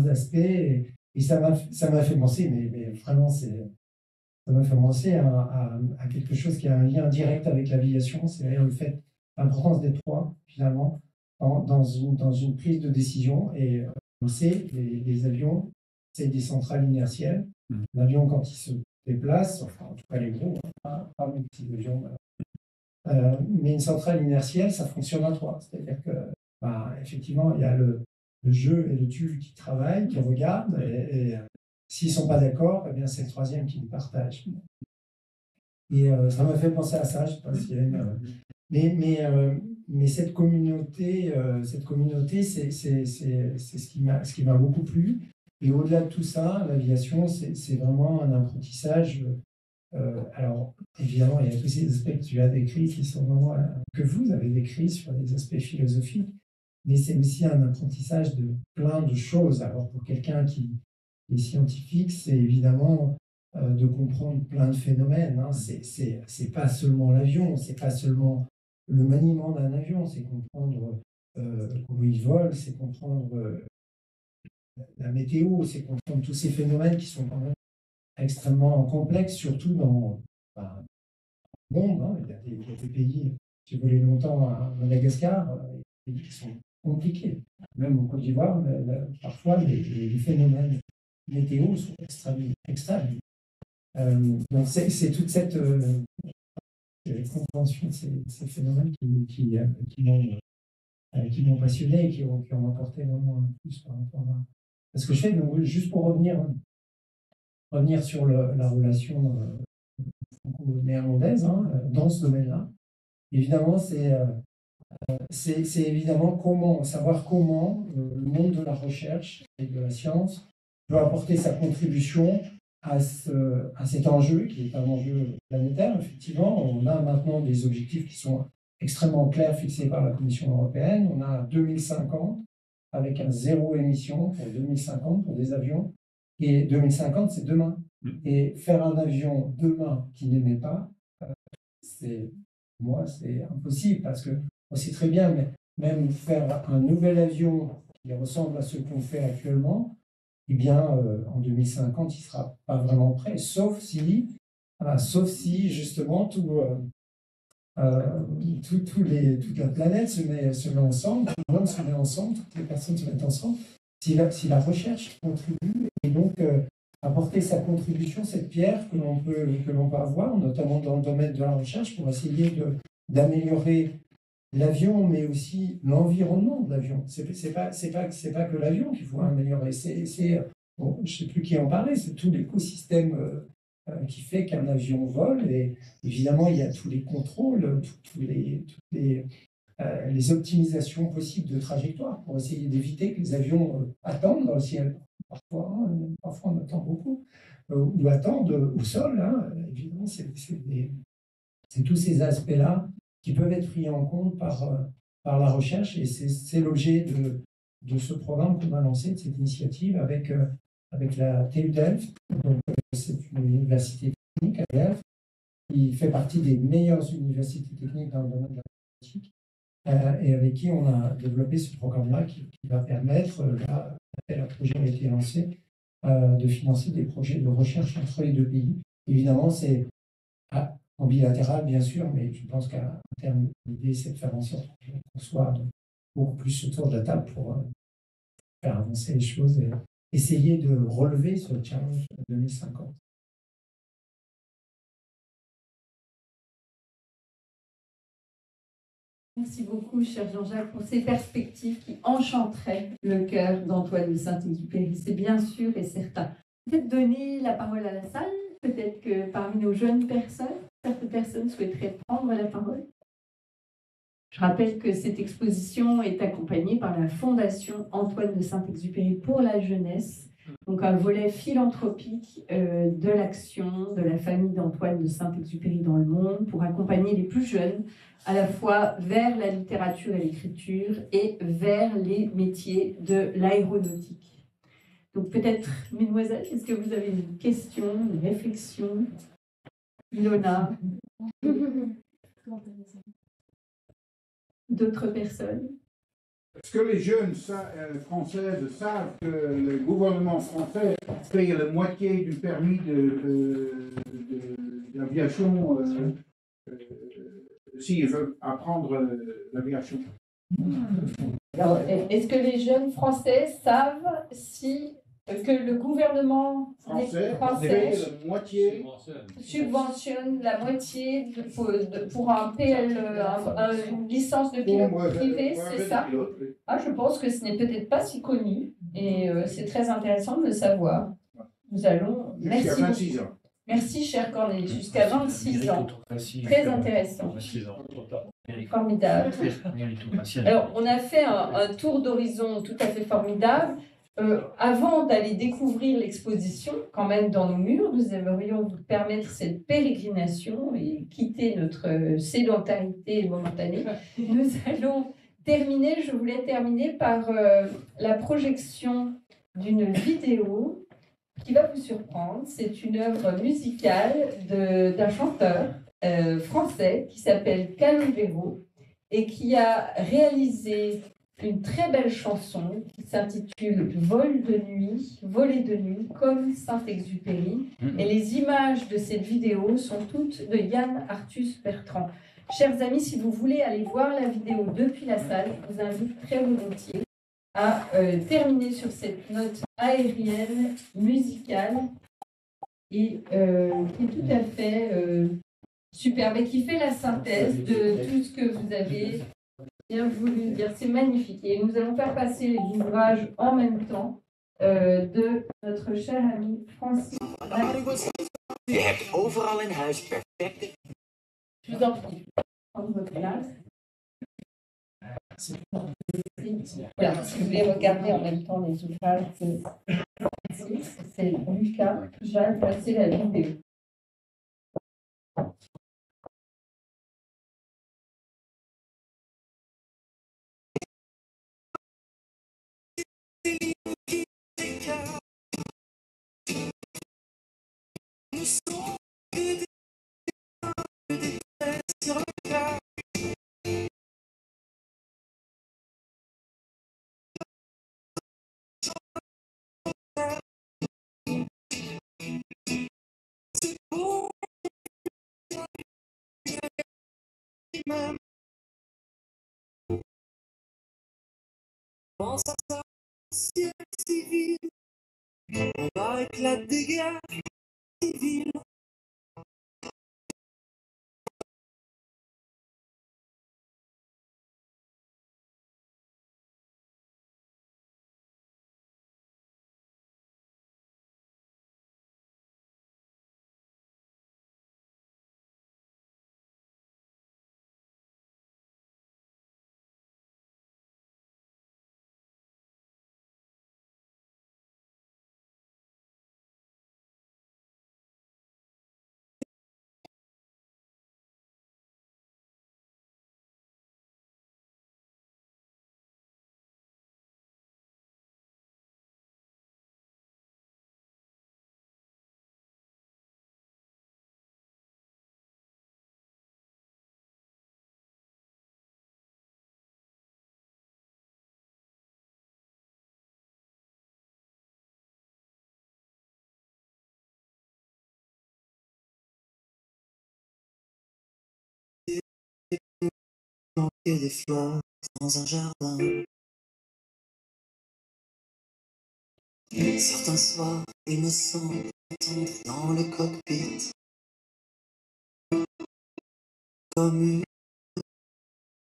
aspects. Et ça m'a fait penser, mais vraiment, ça m'a fait penser à quelque chose qui a un lien direct avec l'aviation, c'est-à-dire le fait, l'importance des trois, finalement, dans une prise de décision. Et on sait, les avions, c'est des centrales inertielles. L'avion, quand il se déplace, enfin, en tout cas les gros, pas les petits avions, mais une centrale inertielle, ça fonctionne à trois. C'est-à-dire que, effectivement, il y a le jeu et le tube qui travaillent, qui regardent, et s'ils ne sont pas d'accord, eh bien c'est le troisième qui le partage. Et ça m'a fait penser à ça, je sais pas si mais cette communauté, c'est ce qui m'a beaucoup plu. Et au-delà de tout ça, l'aviation, c'est vraiment un apprentissage. Alors, évidemment, il y a tous ces aspects que tu as décrits qui sont vraiment, que vous avez décrits sur les aspects philosophiques, mais c'est aussi un apprentissage de plein de choses. Alors, pour quelqu'un qui est scientifique, c'est évidemment de comprendre plein de phénomènes. Hein. C'est pas seulement l'avion, c'est pas seulement le maniement d'un avion, c'est comprendre comment il vole, c'est comprendre la météo, c'est comprendre tous ces phénomènes qui sont quand même extrêmement complexes, surtout dans le monde. Hein. Il y a des pays, j'ai volé longtemps à Madagascar, des pays qui sont compliqués. Même au Côte d'Ivoire, parfois, les phénomènes météo sont extrêmes. Donc c'est toute cette compréhension de ces phénomènes qui m'ont passionné et qui ont apporté vraiment un plus par rapport à ce que je fais. Donc, juste pour revenir sur la relation franco-néerlandaise dans ce domaine-là, évidemment, c'est évidemment savoir comment le monde de la recherche et de la science peut apporter sa contribution à cet enjeu, qui est un enjeu planétaire. Effectivement, on a maintenant des objectifs qui sont extrêmement clairs fixés par la Commission européenne. On a 2050 avec un zéro émission pour 2050 pour des avions. Et 2050, c'est demain. Et faire un avion demain qui n'émet pas, c'est impossible parce que on sait très bien, mais même faire un nouvel avion qui ressemble à ce qu'on fait actuellement, eh bien, en 2050, il ne sera pas vraiment prêt, sauf si justement toute la planète se met ensemble, tout le monde se met ensemble, toutes les personnes se mettent ensemble, si la recherche contribue, et donc apporter sa contribution, cette pierre que l'on peut avoir, notamment dans le domaine de la recherche, pour essayer d'améliorer l'avion, mais aussi l'environnement de l'avion. C'est pas que l'avion qu'il faut améliorer. Bon, je ne sais plus qui en parlait, c'est tout l'écosystème qui fait qu'un avion vole. Et évidemment, il y a tous les contrôles, toutes les optimisations possibles de trajectoire pour essayer d'éviter que les avions attendent dans le ciel. Parfois on attend beaucoup, ou attendent au sol. Évidemment, c'est tous ces aspects-là qui peuvent être pris en compte par la recherche, et c'est l'objet de ce programme qu'on a lancé, de cette initiative avec la TU Delft. C'est une université technique à Delft qui fait partie des meilleures universités techniques dans le domaine de la robotique, et avec qui on a développé ce programme-là qui va permettre, là, un projet a été lancé, de financer des projets de recherche entre les deux pays. Évidemment, c'est en bilatéral, bien sûr, mais je pense qu'à terme, l'idée, c'est de faire en sorte qu'on soit beaucoup plus autour de la table pour faire avancer les choses et essayer de relever ce challenge de 2050. Merci beaucoup, cher Jean-Jacques, pour ces perspectives qui enchanteraient le cœur d'Antoine de Saint-Exupéry. C'est bien sûr et certain. Peut-être donner la parole à la salle, peut-être que parmi nos jeunes personnes, certaines personnes souhaiteraient prendre la parole. Je rappelle que cette exposition est accompagnée par la Fondation Antoine de Saint-Exupéry pour la jeunesse, donc un volet philanthropique de l'action de la famille d'Antoine de Saint-Exupéry dans le monde pour accompagner les plus jeunes à la fois vers la littérature et l'écriture et vers les métiers de l'aéronautique. Donc peut-être, mesdemoiselles, est-ce que vous avez une question, une réflexion? Ilona? D'autres personnes? Est-ce que les jeunes françaises savent que le gouvernement français paye la moitié du permis d'aviation s'ils veulent apprendre l'aviation? Alors, est-ce que les jeunes Français savent que le gouvernement français subventionne la moitié pour un PL, une licence de pilote privé, c'est ça? Je pense que ce n'est peut-être pas si connu et c'est très intéressant de le savoir. Nous allons. Merci beaucoup. Merci, cher Cornelis, jusqu'à 26 ans. Très intéressant. 26 ans. Formidable. Méritocratie. Alors, on a fait un tour d'horizon tout à fait formidable. Avant d'aller découvrir l'exposition, quand même dans nos murs, nous aimerions vous permettre cette pérégrination et quitter notre sédentarité momentanée. Nous allons terminer, je voulais terminer par la projection d'une vidéo qui va vous surprendre. C'est une œuvre musicale d'un chanteur français qui s'appelle Calogero et qui a réalisé une très belle chanson qui s'intitule Vol de nuit, Voler de nuit, comme Saint-Exupéry. Et les images de cette vidéo sont toutes de Yann Arthus Bertrand. Chers amis, si vous voulez aller voir la vidéo depuis la salle, je vous invite très volontiers à terminer sur cette note aérienne, musicale, et qui est tout à fait superbe et qui fait la synthèse de tout ce que vous avez bien voulu dire. C'est magnifique. Et nous allons faire passer les ouvrages en même temps de notre cher ami Francis. Je hebt overal in huis perfecte. Je vous en prie, prendre votre place. Voilà, si vous voulez regarder en même temps les ouvrages, c'est Lucas qui va passer la vidéo. Pense à ça, ciel civil, on va éclater des guerres civiles. Planter des fleurs dans un jardin. Certains soirs, il me semble entendre dans le cockpit comme une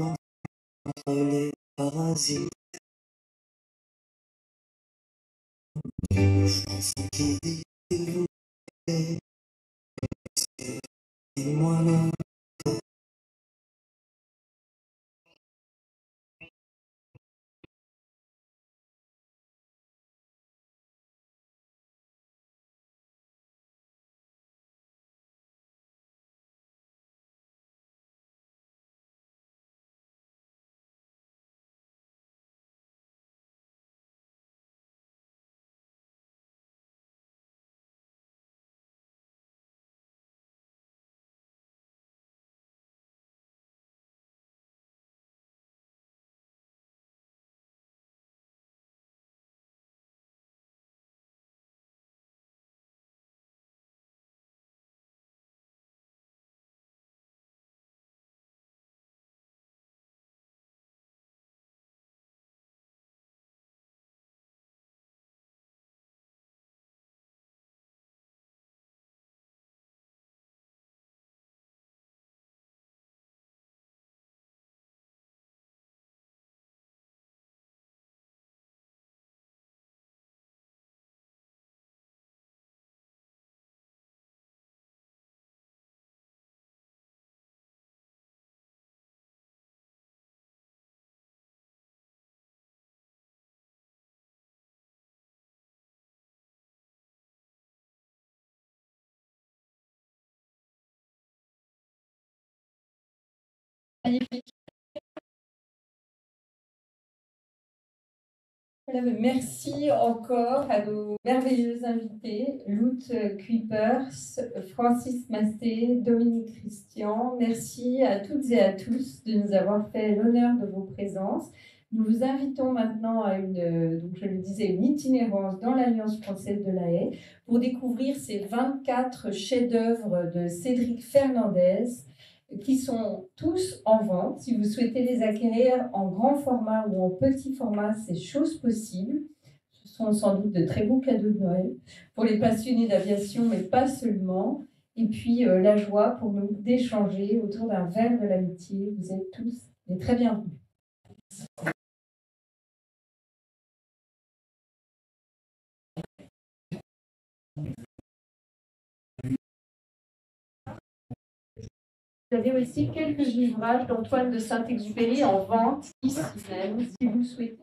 entre les parasites. Une chanson qui dit s'il vous plaît, moi là. Magnifique. Voilà, merci encore à nos merveilleux invités, Lout Kuipers, Francis Masté, Dominique Christian. Merci à toutes et à tous de nous avoir fait l'honneur de vos présences. Nous vous invitons maintenant à donc je le disais, une itinérance dans l'Alliance française de La Haye pour découvrir ces 24 chefs-d'œuvre de Cédric Fernandez qui sont tous en vente. Si vous souhaitez les acquérir en grand format ou en petit format, c'est chose possible. Ce sont sans doute de très beaux cadeaux de Noël pour les passionnés d'aviation, mais pas seulement. Et puis la joie pour nous d'échanger autour d'un verre de l'amitié. Vous êtes tous les très bienvenus. Vous avez aussi quelques ouvrages d'Antoine de Saint-Exupéry en vente ici même, si vous souhaitez.